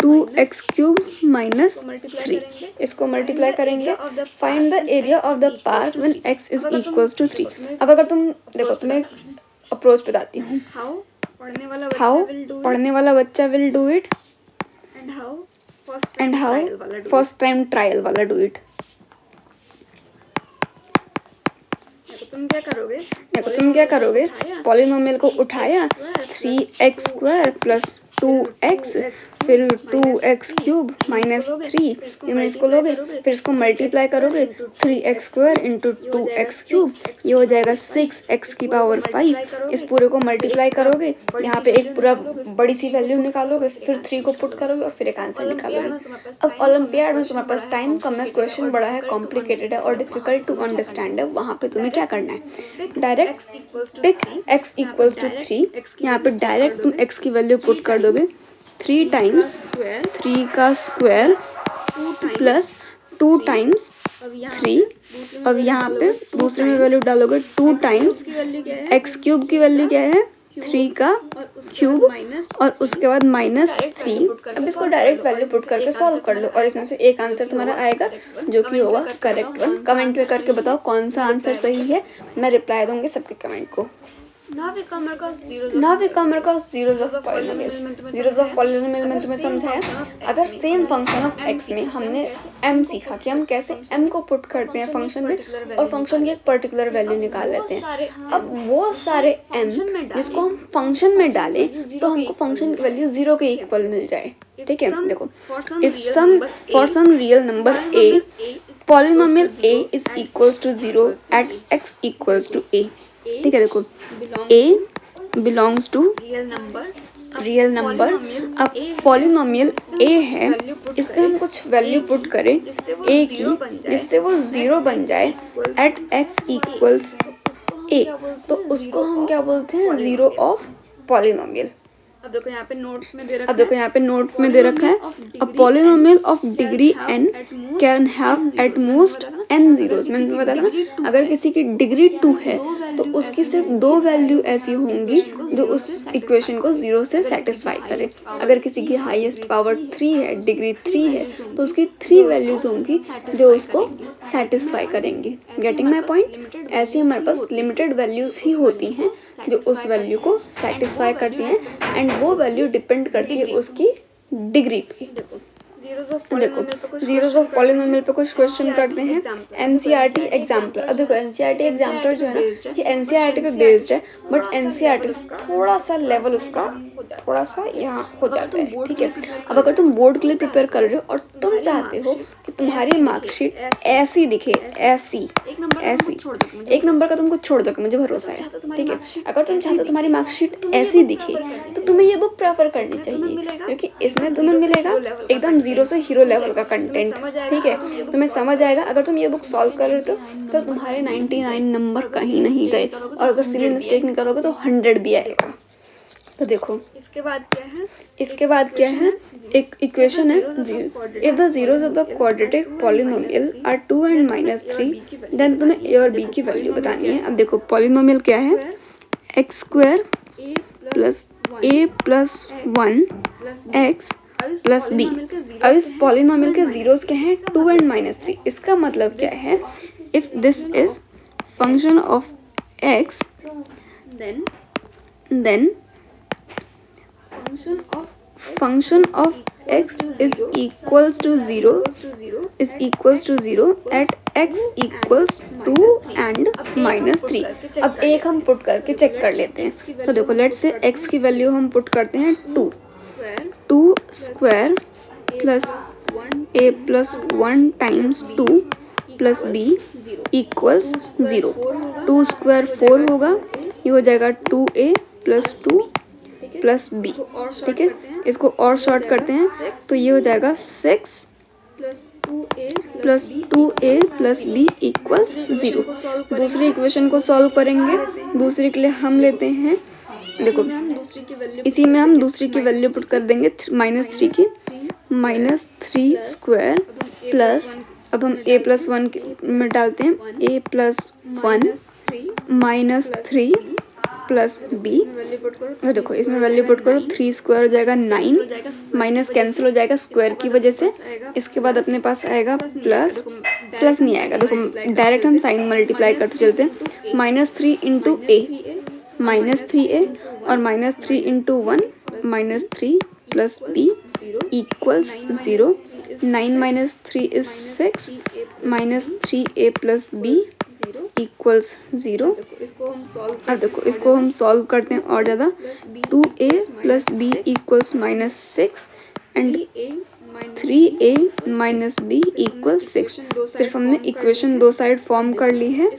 2x cube minus 3। इसको मल्टीप्लाई करेंगे। Find the area of the park when x is equals to 3। अब अगर तुम देखो, तुम्हें अप्रोच बताती हूँ। हाउ पढ़ने वाला बच्चा will do it and how first time trial वाला डू इट। तुम क्या करोगे? पॉलिनोमियल को उठाया 3x² प्लस 2x फिर 2x क्यूब माइनस 3, इनमें इसको लोगे, फिर इसको मल्टीप्लाई करोगे 3x² इंटू 2x क्यूब, ये हो जाएगा 6x की पावर 5। इस पूरे को मल्टीप्लाई करोगे, यहाँ पे एक पूरा बड़ी सी वैल्यू निकालोगे, फिर 3 को पुट करोगे और फिर एक आंसर निकालोगे। अब ओलंपियाड में तुम्हारे पास टाइम कम है, क्वेश्चन बड़ा है, कॉम्प्लिकेटेड है और डिफिकल्ट टू अंडरस्टैंड है, वहाँ पे तुम्हें क्या करना है? Direct pick x equals to 3। यहाँ पे डायरेक्ट तुम x की वैल्यू पुट कर दोगे 3 टाइम्स 3 का स्क्वायर प्लस 2 टाइम्स 3। अब यहाँ पे दूसरे में वैल्यू डालोगे 2 टाइम्स x क्यूब की वैल्यू क्या है 3 का क्यूब और उसके बाद माइनस 3। अब इसको डायरेक्ट वैल्यू पुट करके सॉल्व कर लो और इसमें से एक आंसर तुम्हारा आएगा जो कि होगा करेक्ट वन। कमेंट में करके बताओ कौन सा आंसर सही है, मैं रिप्लाई दूंगी सबके कमेंट को। Now we come across zeros of polynomial में तुम्हें समझाया। अगर सेम फंक्शन ऑफ x में हमने m सीखा कि हम कैसे m को पुट करते हैं फंक्शन में और फंक्शन की एक पर्टिकुलर वैल्यू निकाल लेते हैं। अब वो सारे m जिसको हम फंक्शन में डालें तो हमको फंक्शन की वैल्यू 0 के इक्वल मिल जाए। ठीक है, देखो for some real number a polynomial a is equals to 0 at x equals to a। ठीक है, देखो a belongs to real number. अब पॉलिनोमियल a है, इस पे हम कुछ वैल्यू पुट करें a की जिससे वो 0 बन जाए एट x इक्वल्स a, तो उसको हम क्या बोलते हैं? 0 ऑफ पॉलिनोमियल। अब देखो यहाँ पे नोट में दे रखा है a polynomial of degree n can have at most n zeros. मैंने तुम्हें बताया ना, अगर किसी की डिग्री 2 है तो उसकी सिर्फ 2 वैल्यू ऐसी होंगी जो उस इक्वेशन को 0 से सेटिस्फाई करे। अगर किसी की हाईएस्ट पावर 3 है, डिग्री 3 है, तो उसकी 3 वैल्यूज होंगी जो उसको सेटिस्फाई करेंगी। Getting my point? ऐसी हमारे पास लिमिटेड वैल्यूज ही होती हैं जो उस वैल्यू को सेटिस्फाई करती हैं एंड वो वैल्यू डिपेंड करती है उसकी डिग्री पे। देखो जीरोस ऑफ पॉलिनोमियल पे कुछ क्वेश्चन करते हैं। NCERT exemplar. अब देखो एनसीईआरटी एग्जाम्पलर जो है ना, ये एनसीईआरटी पे बेस्ड है, बट एनसीईआरटी थोड़ा सा लेवल उसका थोड़ा सा यहाँ हो जाता है। ठीक है, अब अगर तुम बोर्ड के लिए प्रिपेयर कर रहे हो और तुम चाहते हो कि तुम्हारी मार्कशीट ऐसी दिखे, ऐसी एक नंबर का तुमको छोड़ दो, मुझे भरोसा है। ठीक है, अगर तुम चाहते हो तुम्हारी मार्कशीट ऐसी दिखे तो तुम्हें ये बुक प्रेफर करनी चाहिए, क्योंकि इसमें तुम्हें मिलेगा एकदम 0 से हीरो लेवल का कंटेंट। ठीक है, तुम्हें समझ आएगा। अगर तुम ये बुक सॉल्व कर रहे हो तो तुम्हारे 99 नंबर कहीं नहीं गए, और अगर सिली मिस्टेक नहीं करोगे तो 100 भी आएगा। तो देखो इसके बाद क्या है? एक इक्वेशन है, if the zeros of the quadratic polynomial are 2 and -3 then तुम्हें a और b की वैल्यू बतानी है। अब देखो पॉलिनोमियल क्या है? x² plus a plus 1 x plus b। अब इस पॉलिनोमियल के जीरोस क्या हैं? 2 and -3। इसका मतलब क्या है? If this is function of x then function of x is equals to 0 at x equals 2 and -3। अब एक हम पुट करके चेक कर लेते हैं। तो देखो लेट्स से x की वैल्यू हम पुट करते हैं 2 square plus a plus 1 times 2 plus b equals 0। 2 square 4 होगा, ये हो जाएगा 2a प्लस 2 प्लस b, ठीक है। इसको और शॉर्ट करते हैं तो ये हो जाएगा 6 plus 2a plus b equals 0। दूसरी इक्वेशन को सॉल्व करेंगे। दूसरी के लिए हम लेते हैं, देखो इसी में हम दूसरी की वैल्यू पुट कर देंगे -3 की, -3 स्क्वायर प्लस, अब हम a प्लस 1 में डालते हैं, a प्लस 1 -3 प्लस b, और देखो इसमें वैल्यू पुट करो, 3 स्क्वायर हो जाएगा 9, माइनस कैंसिल हो जाएगा स्क्वायर की वजह से। इसके बाद अपने पास आएगा प्लस नहीं आएगा, देखो डायरेक्ट हम साइन मल्टीप्लाई करते चलते हैं, -3 इंटू a, -3a और -3 into 1 -3 plus b equals 0। 9 minus 3 is 6, -3a plus b equals 0। अब देखो इसको हम सॉल्व करते हैं और ज़्यादा, 2a plus b equals -6 and 3a minus b equal 6। सिर्फ हमने इक्वेशन दो साइड फॉर्म कर ली है।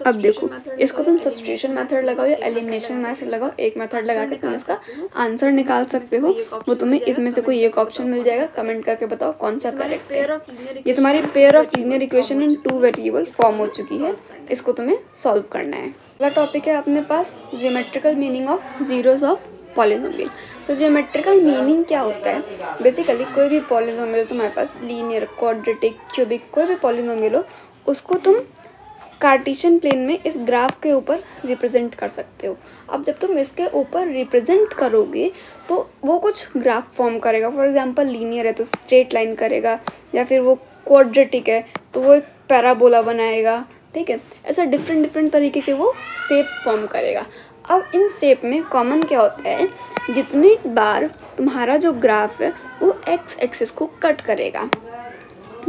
अब देखो इसको तुम सब्स्टिट्यूशन मेथड लगाओ या एलिमिनेशन मेथड लगाओ, एक मेथड लगा के तुम इसका आंसर निकाल सकते हो। वो तुम्हें इसमें से कोई एक ऑप्शन मिल जाएगा, कमेंट करके बताओ कौन सा करेक्ट है। ये तुम्हारी pair of linear equation in 2 variable form हो चुकी है, इसको तुम्हें सॉल्व करना है। अगला टॉपिक है अपने पास geometrical meaning of zeros of polynomial. तो ज्योमेट्रिकल मीनिंग क्या होता है, बेसिकली कोई भी पॉलिनोमियल तुम्हारे पास लीनियर, क्वाड्रेटिक, क्यूबिक कोई भी पॉलिनोमियल हो, उसको तुम कार्टेशियन प्लेन में इस ग्राफ के ऊपर रिप्रेजेंट कर सकते हो। अब जब तुम इसके ऊपर रिप्रेजेंट करोगे तो वो कुछ ग्राफ फॉर्म करेगा। फॉर एग्जांपल लीनियर है तो स्ट्रेट लाइन करेगा, या फिर वो क्वाड्रेटिक है तो वो एक पैराबोला बनाएगा, ठीक है। ऐसा डिफरेंट तरीके के वो शेप फॉर्म करेगा। अब इन शेप में कॉमन क्या होता है, जितनी बार तुम्हारा जो ग्राफ है वो एक्स एक्सिस को कट करेगा,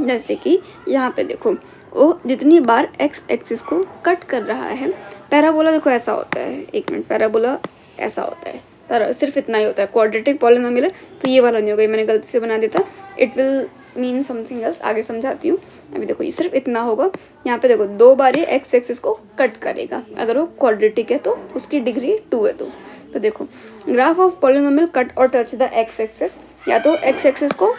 जैसे कि यहाँ पे देखो वो जितनी बार एक्स एक्सिस को कट कर रहा है। पैराबोला देखो ऐसा होता है, एक मिनट, पैराबोला ऐसा होता है, सिर्फ इतना ही होता है। क्वाड्रेटिक पॉलिनोमियल है तो ये वाला नहीं होगा, मैंने गलती से बना देता, it will mean something else, आगे समझाती हूँ। अभी देखो ये सिर्फ इतना होगा, यहाँ पे देखो 2 बार ये एक्स एक्सिस को कट करेगा। अगर वो क्वाड्रेटिक है तो उसकी डिग्री 2 है। तो देखो ग्राफ ऑफ पॉलिनोमियल कट और टच द एक्स एक्सिस, या तो एक्स एक्सिस को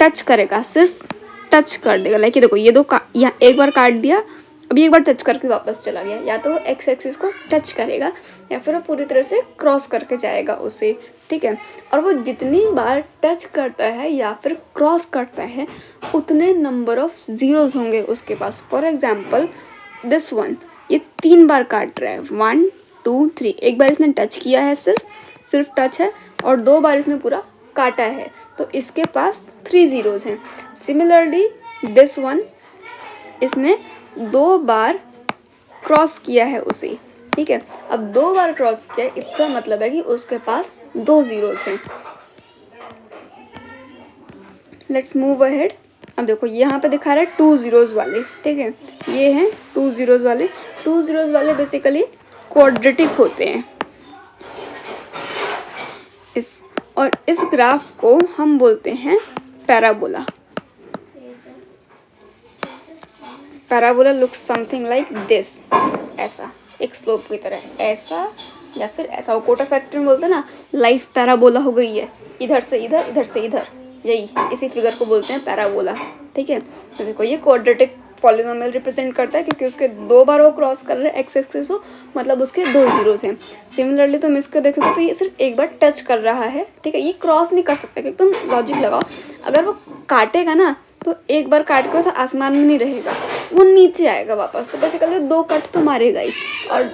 टच करेगा, सिर्फ टच कर देगा, लाइक ये देखो ये यहाँ एक बार काट दिया, अभी एक बार टच करके वापस चला गया। या तो एक्स एक्सिस को टच करेगा या फिर वो पूरी तरह से क्रॉस करके जाएगा उसे, ठीक है। और वो जितनी बार टच करता है या फिर क्रॉस करता है उतने नंबर ऑफ जीरोस होंगे उसके पास। फॉर एग्जाम्पल दिस वन, ये 3 बार काट रहा है, 1 2 3, एक बार इसने टच किया है, सिर्फ टच है, और 2 बार इसने पूरा काटा है, तो इसके पास 3 जीरोस हैं। सिमिलरली दिस वन, इसने 2 बार क्रॉस किया है उसे, ठीक है। अब 2 बार क्रॉस किया, इसका मतलब है कि उसके पास 2 जीरोस हैं। Let's move ahead. अब देखो यहाँ पे दिखा रहा है 2 जीरोस वाले, ठीक है, ये हैं 2 जीरोस वाले। 2 जीरोस वाले बेसिकली क्वाड्रेटिक होते हैं। इस ग्राफ को हम बोलते हैं parabola. Parabola looks something like this, ऐसा एक स्लोप की तरह, ऐसा या फिर ऐसा। वो कोटा फैक्टर में बोलते हैं ना, लाइफ पैराबोला हो गई है, इधर से इधर, इधर से इधर, यही इसी फिगर को बोलते हैं पैराबोला, ठीक है। तो देखो ये क्वाड्रेटिक पॉलिनोमियल रिप्रेजेंट करता है क्योंकि उसके 2 बार वो क्रॉस कर रहे हैं एक्स एक्सिस को, मतलब उसके 2 जीरोस हैं। सिमिलरली तुम इसको देखोगे तो ये सिर्फ एक बार टच कर रहा है, ठीक है। ये क्रॉस नहीं कर सकता क्योंकि तुम लॉजिक लगाओ, अगर वो काटेगा ना तो एक बार काट के वैसा आसमान में नहीं रहेगा, वो नीचे आएगा वापस। तो बेसिकली 2 कट तो मारेगा ही, और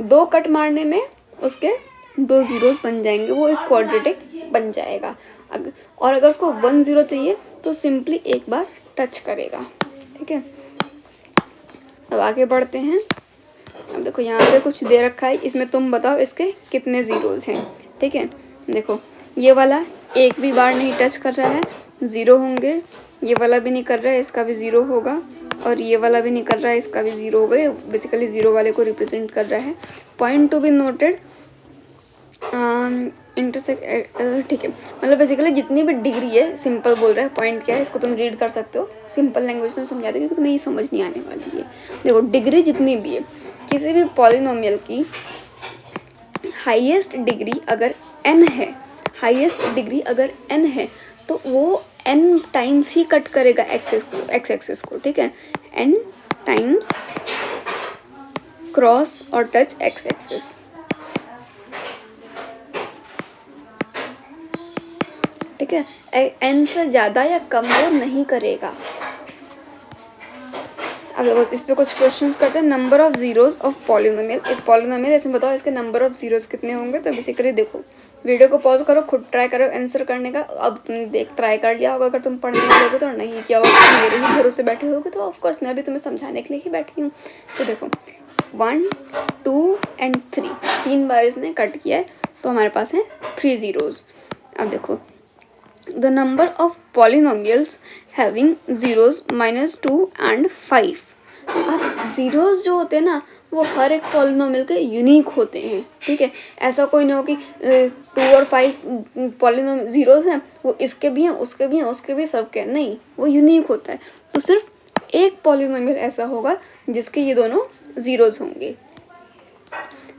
2 कट मारने में उसके 2 जीरोस बन जाएंगे, वो एक क्वाड्रेटिक बन जाएगा। और अगर उसको 1 जीरो चाहिए तो सिंपली एक बार टच करेगा, ठीक है। अब आगे बढ़ते हैं। अब देखो यहाँ पे कुछ दे रखा है, इसमें तुम बताओ इसके कितने जीरोस हैं, ठीक है। देखो ये वाला एक भी बार नहीं टच कर रहा है, 0 होंगे। ये वाला भी नहीं कर रहा है, इसका भी 0 होगा, और ये वाला भी नहीं कर रहा है, इसका भी 0 होगा। ये बेसिकली 0 वाले को रिप्रेजेंट कर रहा है। Point two be noted, intersect, ठीक है, मतलब बेसिकली जितनी भी डिग्री है, सिंपल बोल रहा है, पॉइंट क्या है इसको तुम रीड कर सकते हो, सिंपल लैंग्वेज में समझा दे क्योंकि तुम्हें ये समझ नहीं आने वाली है। देखो डिग्री जितनी भी है किसी भी पॉलिनोमियल की, हाईएस्ट डिग्री अगर n है, हाईएस्ट डिग्री अगर n है तो वो n टाइम्स ही कट करेगा x एक्सिस को, ठीक है, n टाइम्स क्रॉस और टच x एक्सिस। ठीक है, n से ज़्यादा या कम वो नहीं करेगा। अब इस पे कुछ क्वेश्चंस करते हैं। Number of zeros of polynomial, एक पॉलिनोमियल इसमें बताओ इसके नंबर ऑफ जीरोस कितने होंगे। तो बेसिकली देखो, वीडियो को पॉज करो, खुद ट्राई करो आंसर करने का। अब तुमने देख ट्राई कर लिया होगा, अगर तुम पढ़ने लगोगे तो नहीं किया होगा, तुम मेरे ही भरोसे बैठे होगे तो ऑफकोर्स मैं भी तुम्हें समझाने के लिए ही बैठी हूँ। तो देखो 1 2 एंड 3, 3 बार इसने कट किया है तो हमारे पास है 3 जीरोज। अब देखो the number of polynomials having zeros -2 and 5। अब जीरोस जो होते हैं ना वो हर एक पॉलिनोमियल के यूनिक होते हैं, ठीक है। ऐसा कोई नहीं हो कि 2 और 5 पॉलिनोमियल जीरोस हैं, वो इसके भी हैं, उसके भी हैं, उसके भी, सबके हैं, नहीं, वो यूनिक होता है। तो सिर्फ एक पॉलिनोमियल ऐसा होगा जिसके ये दोनों जीरोस होंगे।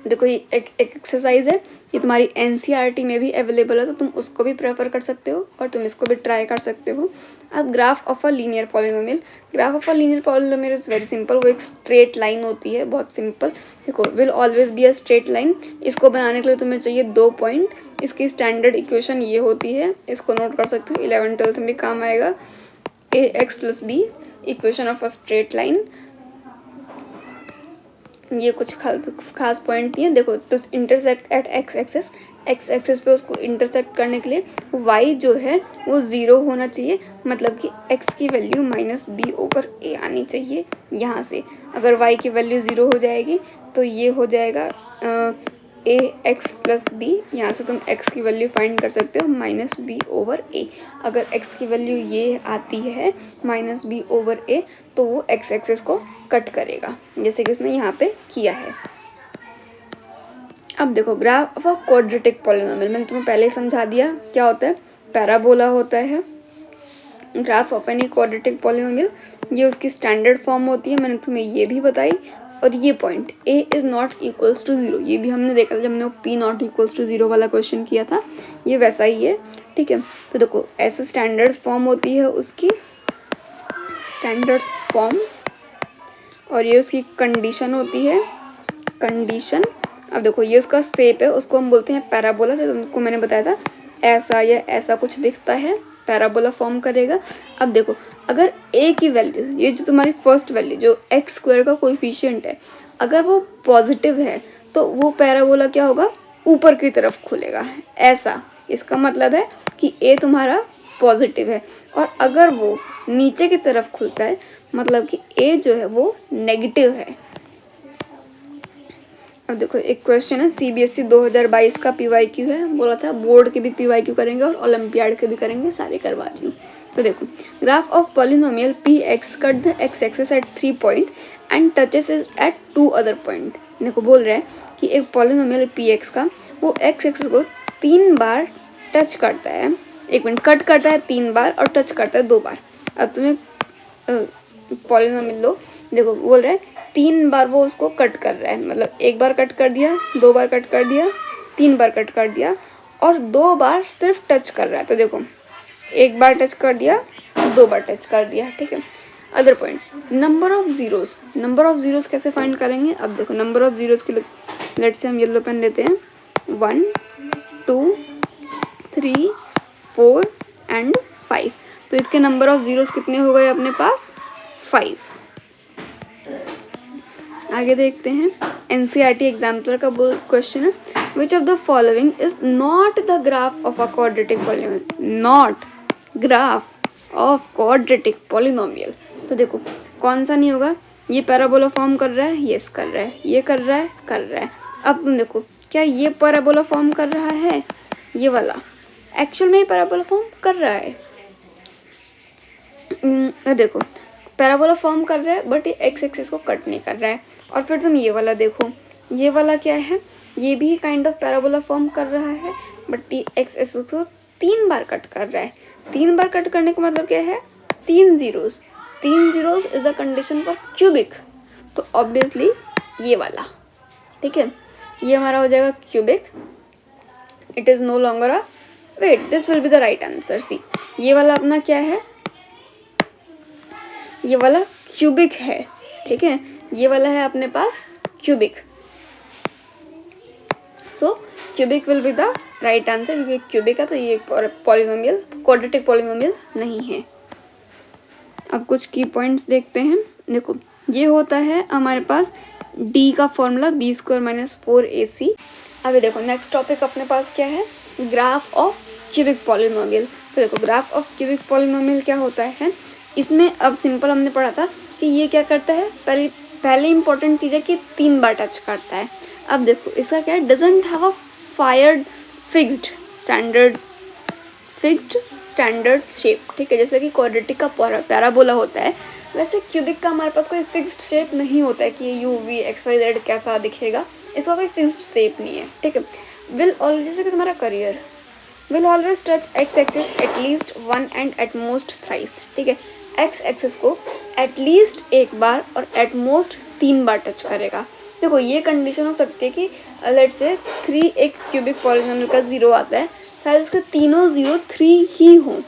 देखो ये एक एक्सरसाइज है, ये तुम्हारी एनसीईआरटी में भी अवेलेबल है, तो तुम उसको भी प्रेफर कर सकते हो और तुम इसको भी ट्राई कर सकते हो। अब graph of a linear polynomial, graph of a linear polynomial is very simple. वो एक स्ट्रेट लाइन होती है, बहुत सिंपल। देखो will always be a straight line. इसको बनाने के लिए तुम्हें चाहिए 2 पॉइंट। इसकी स्टैंडर्ड इक्वेशन ये होती है, इसको नोट कर सकते हो, 11th 12th में भी काम आएगा। ax + b equation of a straight line. ये कुछ खास पॉइंट नहीं है। देखो तो इंटरसेक्ट एट एक्स एक्सेस पे उसको इंटरसेक्ट करने के लिए y जो है वो 0 होना चाहिए, मतलब कि x की वैल्यू -b/a आनी चाहिए यहाँ से। अगर y की वैल्यू 0 हो जाएगी तो ये हो जाएगा ax + b। यहाँ से तुम x की वैल्यू फाइंड कर सकते हो -b/a। अगर x की वैल्यू ये आती है -b/a तो वो x एक्सिस को कट करेगा, जैसे कि उसने यहाँ पे किया है। अब देखो graph of a quadratic polynomial, मैंने तुम्हें पहले ही समझा दिया क्या होता है, पैराबोला होता है graph of any quadratic polynomial. ये उसकी स्टैंडर्ड फॉर्म होती है, मैंने तुम्हें ये भी बताई। और ये point a is not equals to 0, ये भी हमने देखा था जब हमने p नॉट इक्वल्स टू 0 वाला क्वेश्चन किया था, ये वैसा ही है, ठीक है। तो देखो ऐसे स्टैंडर्ड फॉर्म होती है उसकी, स्टैंडर्ड फॉर्म, और ये उसकी कंडीशन होती है, कंडीशन। अब देखो ये उसका शेप है, उसको हम बोलते हैं पैराबोला। जो तुमको मैंने बताया था ऐसा या ऐसा कुछ दिखता है, पैराबोला फॉर्म करेगा। अब देखो अगर a की वैल्यू, ये जो तुम्हारी फर्स्ट वैल्यू जो x² का कोएफिशिएंट है, अगर वो पॉजिटिव है तो वो पैराबोला क्या होगा, ऊपर की तरफ खुलेगा ऐसा। इसका मतलब है कि a तुम्हारा पॉजिटिव है। और अगर वो नीचे की तरफ खुलता है मतलब कि a जो है वो नेगेटिव है। अब देखो एक क्वेश्चन है CBSE 2022 का PYQ है, बोला था बोर्ड के भी PYQ करेंगे और ओलंपियाड के भी करेंगे, सारे करवा दी हूँ। तो देखो graph of polynomial px cut the x axis at 3 point and touches is at 2 other point. देखो बोल रहे हैं कि एक पॉलिनोमियल px का वो x एक्सिस को 3 बार टच करता है, 1 मिनट, कट करता है 3 बार और टच करता है 2 बार। अब तुम्हें पॉलिनोमियल लो, देखो बोल रहा है 3 बार वो उसको कट कर रहा है, मतलब 1 बार कट कर दिया, 2 बार कट कर दिया, 3 बार कट कर दिया और 2 बार सिर्फ टच कर रहा है। तो देखो 1 बार टच कर दिया, 2 बार टच कर दिया, ठीक है। Other point number of zeros, number of zeros कैसे फाइंड करेंगे। अब देखो नंबर ऑफ जीरोस के लिए लेट्स से हम येलो पेन लेते हैं, 1 2 3 4 एंड 5। तो इसके नंबर ऑफ जीरोस कितने हो गए अपने पास, 5। आगे देखते हैं एनसीईआरटी एग्जाम्पलर का क्वेश्चन है, which of the following is not the graph of a quadratic polynomial, not graph of quadratic polynomial. तो देखो कौन सा नहीं होगा, ये पैराबोला फॉर्म कर रहा है, यस कर रहा है, ये कर रहा है, कर रहा है। अब तुम देखो क्या ये पैराबोला फॉर्म कर रहा है, ये वाला एक्चुअल में पैराबोला फॉर्म कर रहा है। देखो पैराबोला फॉर्म कर रहा है बट ये एक्स एक्सिस को कट नहीं कर रहा है। और फिर तुम ये वाला देखो, ये वाला क्या है, ये भी काइंड ऑफ पैराबोला फॉर्म कर रहा है बट ये एक्स एक्सिस को 3 बार कट कर रहा है। 3 बार कट करने का मतलब क्या है, 3 zeros, 3 zeros is a condition for cubic, तो ऑब्वियसली ये वाला, ठीक है। ये हमारा हो जाएगा cubic. It is no longer a wait. This will be the right answer. See, ये वाला अपना क्या है, ये वाला क्यूबिक है. ठीक है, ये वाला है अपने पास cubic. So cubic will be the right answer, क्योंकि क्यूबिक है तो ये पॉलिनोमियल, क्वाड्रेटिक पॉलिनोमियल नहीं है. अब कुछ की पॉइंट्स देखते हैं. देखो, ये होता है हमारे पास डी का फॉर्मूला b² - 4ac. अभी देखो नेक्स्ट टॉपिक अपने पास क्या है, ग्राफ ऑफ क्यूबिक पॉलिनोमियल. तो देखो ग्राफ ऑफ क्यूबिक पॉलिनोमियल क्या होता है, इसमें अब सिंपल हमने पढ़ा था कि ये क्या करता है, पहले इंपॉर्टेंट चीज़ है कि 3 बार टच करता है. अब देखो इसका क्या है, doesn't have a fixed standard shape. ठीक है, जैसे कि क्वाड्रेटिक का पैराबोला होता है, वैसे क्यूबिक का हमारे पास कोई फिक्स्ड शेप नहीं होता है कि ये u v x y z कैसा दिखेगा, इसका कोई फिक्स्ड शेप नहीं है. ठीक है, विल ऑलवेज, जैसे कि तुम्हारा career will always touch x axis at least 1 and at most thrice. ठीक है, एक्स एक्सिस को एटलीस्ट एक बार और एट मोस्ट 3 बार टच करेगा. देखो ये कंडीशन हो सकती है कि लेट्स से 3 एक क्यूबिक पॉलिनोमियल का 0 आता है, शायद उसके तीनों 0 3 ही हों.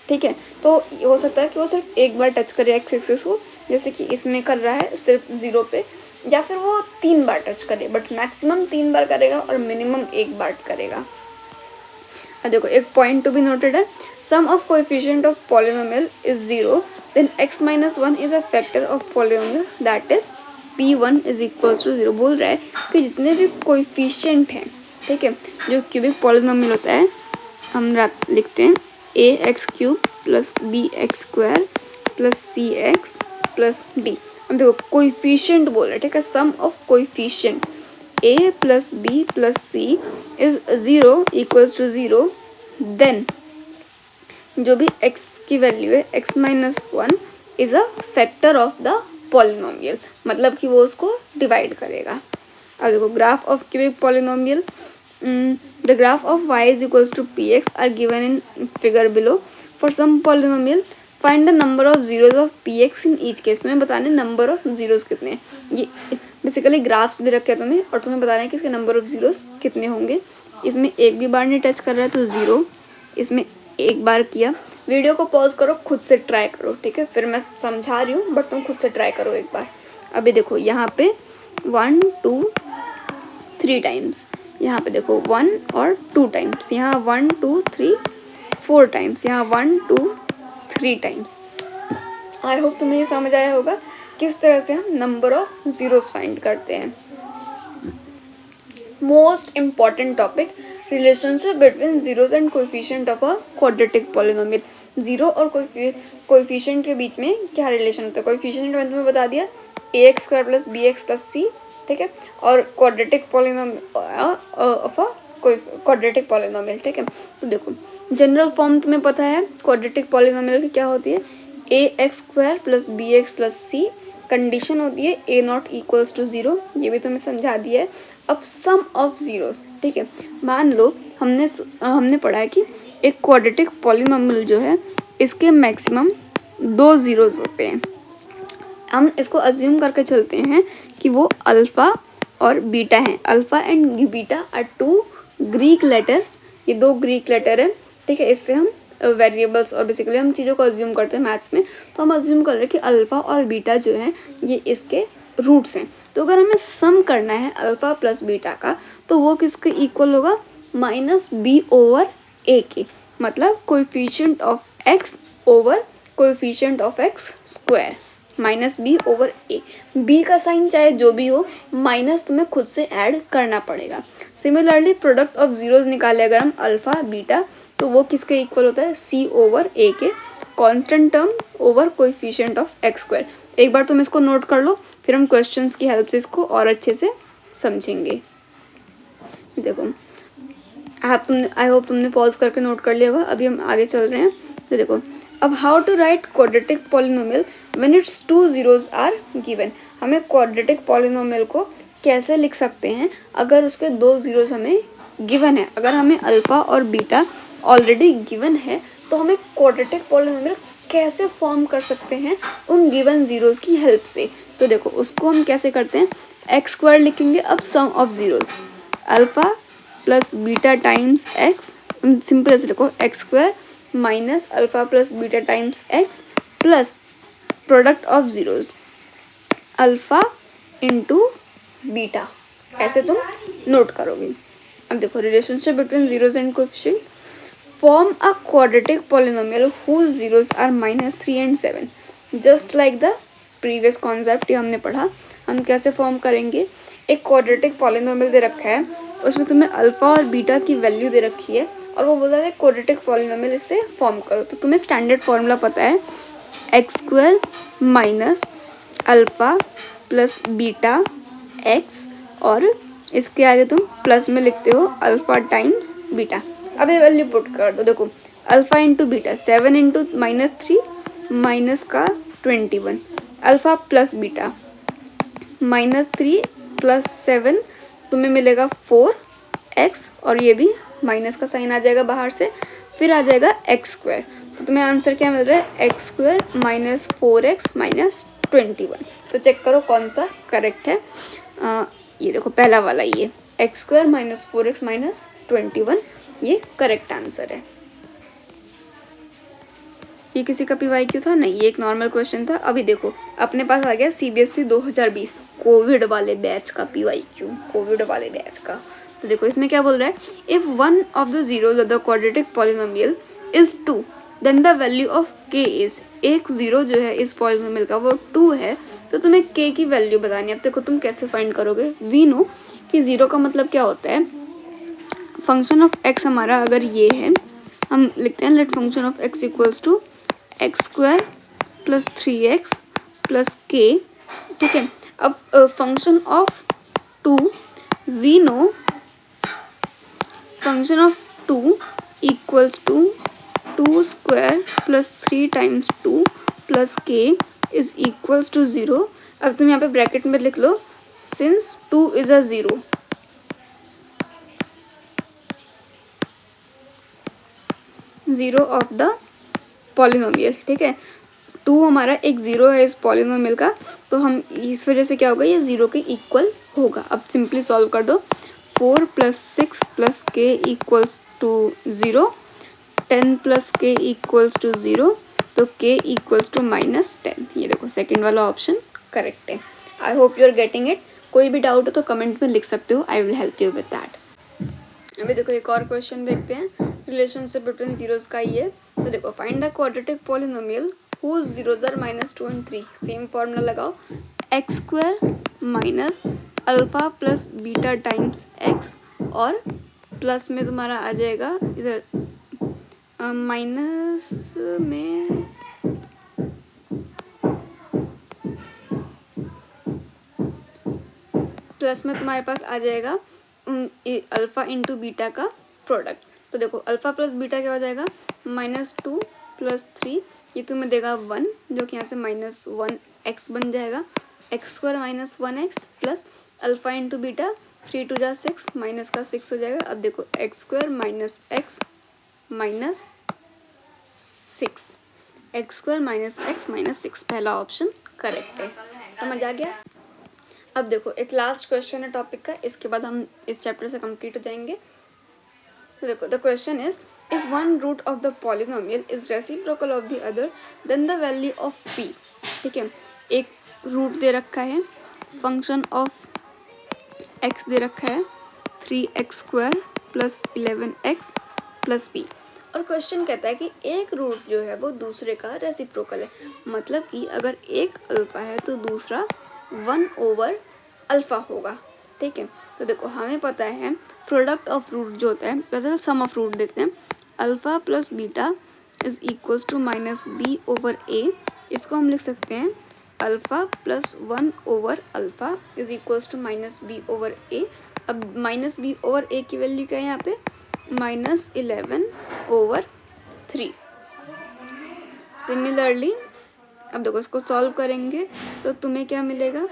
ठीक है, तो हो सकता है कि वो सिर्फ एक बार टच करे एक्स एक्सिस को, जैसे कि इसमें कर रहा है सिर्फ 0 पे, या फिर वो 3 बार टच करे, बट मैक्सिमम 3 बार करेगा और मिनिमम 1 बार करेगा. अब देखो एक पॉइंट टू बी नोटेड है, sum of coefficient of polynomial is 0, then x - 1 is a factor of polynomial that is p1 is equals to 0. बोल रहा है कि जितने भी कोएफिशिएंट हैं, ठीक है, जो क्यूबिक पॉलिनोमियल होता है, हम लिखते हैं ax³ + bx² + cx + d. अब देखो कोएफिशिएंट बोल रहे हैं, ठीक है, sum of coefficient a + b + c is 0 equals to 0, then जो भी x की वैल्यू है x - 1 is a factor of the polynomial, मतलब कि वो उसको डिवाइड करेगा. अब देखो graph of cubic polynomial, the graph of y is equals to px are given in figure below. For some polynomial find the number of zeros of px in each case. तुम्हें बताने number of zeros कितने हैं. ये basically graphs दे रखे हैं तुम्हें, और तुम्हें बताना है कि इसके नंबर ऑफ जीरोज कितने होंगे. इसमें एक भी बार नहीं टच कर रहा है तो 0, इसमें एक बार किया. वीडियो को पॉज करो, खुद से ट्राई करो. ठीक है, फिर मैं समझा रही हूँ बट तुम खुद से ट्राई करो एक बार. अभी देखो यहाँ पे 1 2 3 टाइम्स, यहाँ पे देखो 1 और 2 टाइम्स, यहाँ 1 2 3 4 टाइम्स, यहाँ 1 2 3 टाइम्स. आई होप तुम्हें ये समझ आया होगा किस तरह से हम नंबर ऑफ जीरोस फाइंड करते हैं. Most important topic, relationship between zeros and coefficient of a quadratic polynomial. Zero और कोएफिशिएंट के बीच में क्या रिलेशन होता है. कोएफिशिएंट मैंने तुम्हें बता दिया ax² + bx + c. ठीक है, और quadratic polynomial of a quadratic polynomial. ठीक है, तो देखो जनरल फॉर्म तुम्हें पता है क्वाड्रेटिक पॉलिनोमियल की क्या होती है, ax² + bx + c. कंडीशन होती है a0 इक्वल्स टू 0, ये भी तुम्हें समझा दिया है. अब सम ऑफ जीरोस, ठीक है, मान लो हमने पढ़ा है कि एक क्वाड्रेटिक पॉलिनोमियल जो है इसके मैक्सिमम 2 जीरोस होते हैं. हम इसको अज्यूम करके चलते हैं कि वो अल्फ़ा और बीटा हैं. Alpha and beta are 2 Greek letters, ये 2 ग्रीक लेटर है. ठीक है, इससे हम वेरिएबल्स और बेसिकली हम चीज़ों को अज्यूम करते हैं मैथ्स में, तो हम अज्यूम कर रहे हैं कि अल्फ़ा और बीटा जो है ये इसके रूट्स हैं. तो अगर हमें सम करना है अल्फ़ा + बीटा का, तो वो किसके इक्वल होगा, -b/a के, मतलब coefficient of x over coefficient of x², -b/a. b का साइन चाहे जो भी हो, माइनस तुम्हें खुद से ऐड करना पड़ेगा. सिमिलरली प्रोडक्ट ऑफ जीरोस निकाले अगर हम अल्फ़ा बीटा, तो वो किसके इक्वल होता है, c/a के, constant term over coefficient of x². एक बार तुम इसको नोट कर लो, फिर हम क्वेश्चंस की हेल्प से इसको और अच्छे से समझेंगे. देखो आई होप तुमने पॉज करके नोट कर लिया होगा. अभी हम आगे चल रहे हैं. तो देखो अब how to write quadratic polynomial when its 2 zeros are given. हमें क्वाड्रेटिक पॉलिनोमियल को कैसे लिख सकते हैं अगर उसके 2 जीरोस हमें गिवन है. अगर हमें अल्फ़ा और बीटा ऑलरेडी गिवन है, तो हमें क्वाड्रेटिक पॉलिनोमियल कैसे फॉर्म कर सकते हैं उन गिवन जीरोस की हेल्प से. तो देखो उसको हम कैसे करते हैं, x² लिखेंगे. अब sum of zeros, alpha plus beta times x, simple ऐसे लिखो x square minus alpha plus beta times x plus product of zeros alpha into beta, ऐसे तुम नोट करोगे। अब देखो relationship between zeros and coefficient, form a quadratic polynomial whose zeros are -3 and 7, just like the previous concept ये हमने पढ़ा। हम कैसे फॉर्म करेंगे, एक क्वाड्रेटिक पॉलिनोमियल दे रखा है, उसमें तुम्हें अल्फ़ा और बीटा की वैल्यू दे रखी है और वो बोला है क्वाड्रेटिक पॉलिनोमियल इससे फॉर्म करो। तो तुम्हें स्टैंडर्ड फॉर्मूला पता है, x square minus alpha plus beta x और इसके आगे तुम प्लस में लिखते हो अल्फ़ा टाइम्स बीटा। अब ये वैल्यू पुट कर दो, देखो alpha into beta 7 into -3 minus का 21, अल्फ़ा प्लस बीटा -3 प्लस 7 तुम्हें मिलेगा 4x और ये भी माइनस का साइन आ जाएगा बाहर से, फिर आ जाएगा एक्स स्क्वायर। तो तुम्हें आंसर क्या मिल रहा है, x square minus 4x minus 21। तो चेक करो कौन सा करेक्ट है। ये देखो पहला वाला, ये x square minus 4x minus 21 ये करेक्ट आंसर है। ये किसी का PYQ था नहीं, ये एक नॉर्मल क्वेश्चन था। अभी देखो अपने पास आ गया CBSE 2020 कोविड वाले बैच का PYQ, कोविड वाले बैच का। तो देखो इसमें क्या बोल रहा है, if one of the zeros of the quadratic polynomial is 2 then the value of k is, एक जीरो जो है इस पॉलिनोमियल का वो 2 है, तो तुम्हें k की वैल्यू बतानी है। अब देखो तुम कैसे फाइंड करोगे, वी नो कि जीरो का मतलब क्या होता है, फंक्शन ऑफ x हमारा अगर ये है, हम लिखते हैं let function of x equals to x square plus 3x plus k, ठीक है। अब function of 2, we know function of 2 equals to 2 square plus 3 times 2 plus k is equals to 0। अब तुम यहाँ पे ब्रैकेट में लिख लो since 2 is a 0, zero of the polynomial, ठीक है। 2 हमारा एक ज़ीरो है इस पॉलिनोमियल का, तो हम इस वजह से क्या होगा, ये ज़ीरो के इक्वल होगा। अब सिंपली सॉल्व कर दो, 4 plus 6 plus k equals to 0, 10 plus k equals to 0, तो k इक्वल्स टू -10। ये देखो सेकंड वाला ऑप्शन करेक्ट है। I hope you are getting it. कोई भी डाउट हो तो कमेंट में लिख सकते हो, I will help you with that. अभी देखो एक और क्वेश्चन देखते हैं, रिलेशनशिप बिटवीन जीरोज का ही है। तो देखो find the quadratic polynomial whose zeros are -2 and 3, same formula लगाओ, x square minus alpha plus beta times x और प्लस में तुम्हारा आ जाएगा इधर माइनस में प्लस में तुम्हारे पास आ जाएगा अल्फ़ा इंटू बीटा का प्रोडक्ट। तो देखो अल्फ़ा प्लस बीटा क्या हो जाएगा, -2 प्लस 3, ये तुम्हें देगा 1, जो कि यहाँ से -1x बन जाएगा, x square minus 1x plus alpha into beta 3 2 जा 6 माइनस का 6 हो जाएगा। अब देखो x square minus x minus 6, x square minus x minus 6, पहला ऑप्शन करेक्ट है। समझ आ गया। अब देखो एक लास्ट क्वेश्चन है टॉपिक का, इसके बाद हम इस चैप्टर से कंप्लीट हो जाएंगे। तो देखो the question is, if one root of the polynomial is reciprocal of the other then the value of p, ठीक है। एक रूट दे रखा है, फंक्शन ऑफ x दे रखा है 3x square plus 11x plus p, और क्वेश्चन कहता है कि एक रूट जो है वो दूसरे का रेसिप्रोकल है, मतलब कि अगर एक अल्फ़ा है तो दूसरा 1/अल्फ़ा होगा, ठीक है। तो देखो हमें पता है प्रोडक्ट ऑफ रूट जो होता है, वैसे सम ऑफ रूट देखते हैं, alpha plus beta is equals to -b/a, इसको हम लिख सकते हैं अल्फ़ा प्लस 1/अल्फ़ा इज इक्वल्स टू -b/a। अब -b/a की वैल्यू क्या है यहाँ पे, -11/3। सिमिलरली अब देखो इसको सॉल्व करेंगे तो तुम्हें क्या मिलेगा,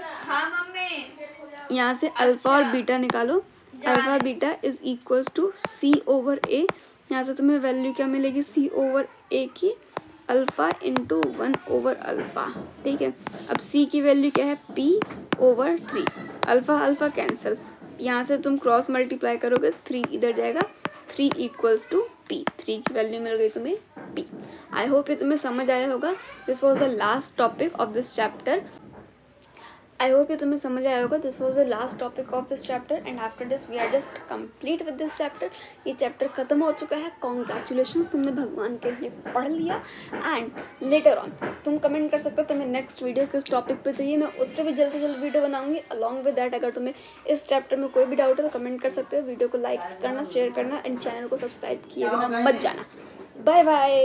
यहाँ से अल्फ़ा और बीटा निकालो, alpha beta is equals to c/a, यहाँ से तुम्हें वैल्यू क्या मिलेगी c/a की, अल्फ़ा इंटू 1/अल्फ़ा, ठीक है। अब c की वैल्यू क्या है p/3, अल्फ़ा अल्फ़ा कैंसिल, यहाँ से तुम क्रॉस मल्टीप्लाई करोगे, 3 इधर जाएगा, 3 इक्वल्स टू पी, 3 की वैल्यू मिल गई तुम्हें पी। आई होप ये तुम्हें समझ आया होगा। This was the last topic of this chapter. I hope ये तुम्हें समझ आया होगा। This was the last topic of this chapter and after this we are just complete with this chapter. ये चैप्टर खत्म हो चुका है। कॉन्ग्रेचुलेशंस, तुमने भगवान के लिए पढ़ लिया। एंड लेटर ऑन तुम कमेंट कर सकते हो तुम्हें नेक्स्ट वीडियो किस टॉपिक पे चाहिए, मैं उस पर भी जल्द से जल्द वीडियो बनाऊंगी। अलॉन्ग विद दैट अगर तुम्हें इस चैप्टर में कोई भी डाउट है तो कमेंट कर सकते हो। वीडियो को लाइक करना, शेयर करना एंड चैनल को सब्सक्राइब किए बिना मत जाना। Bye bye.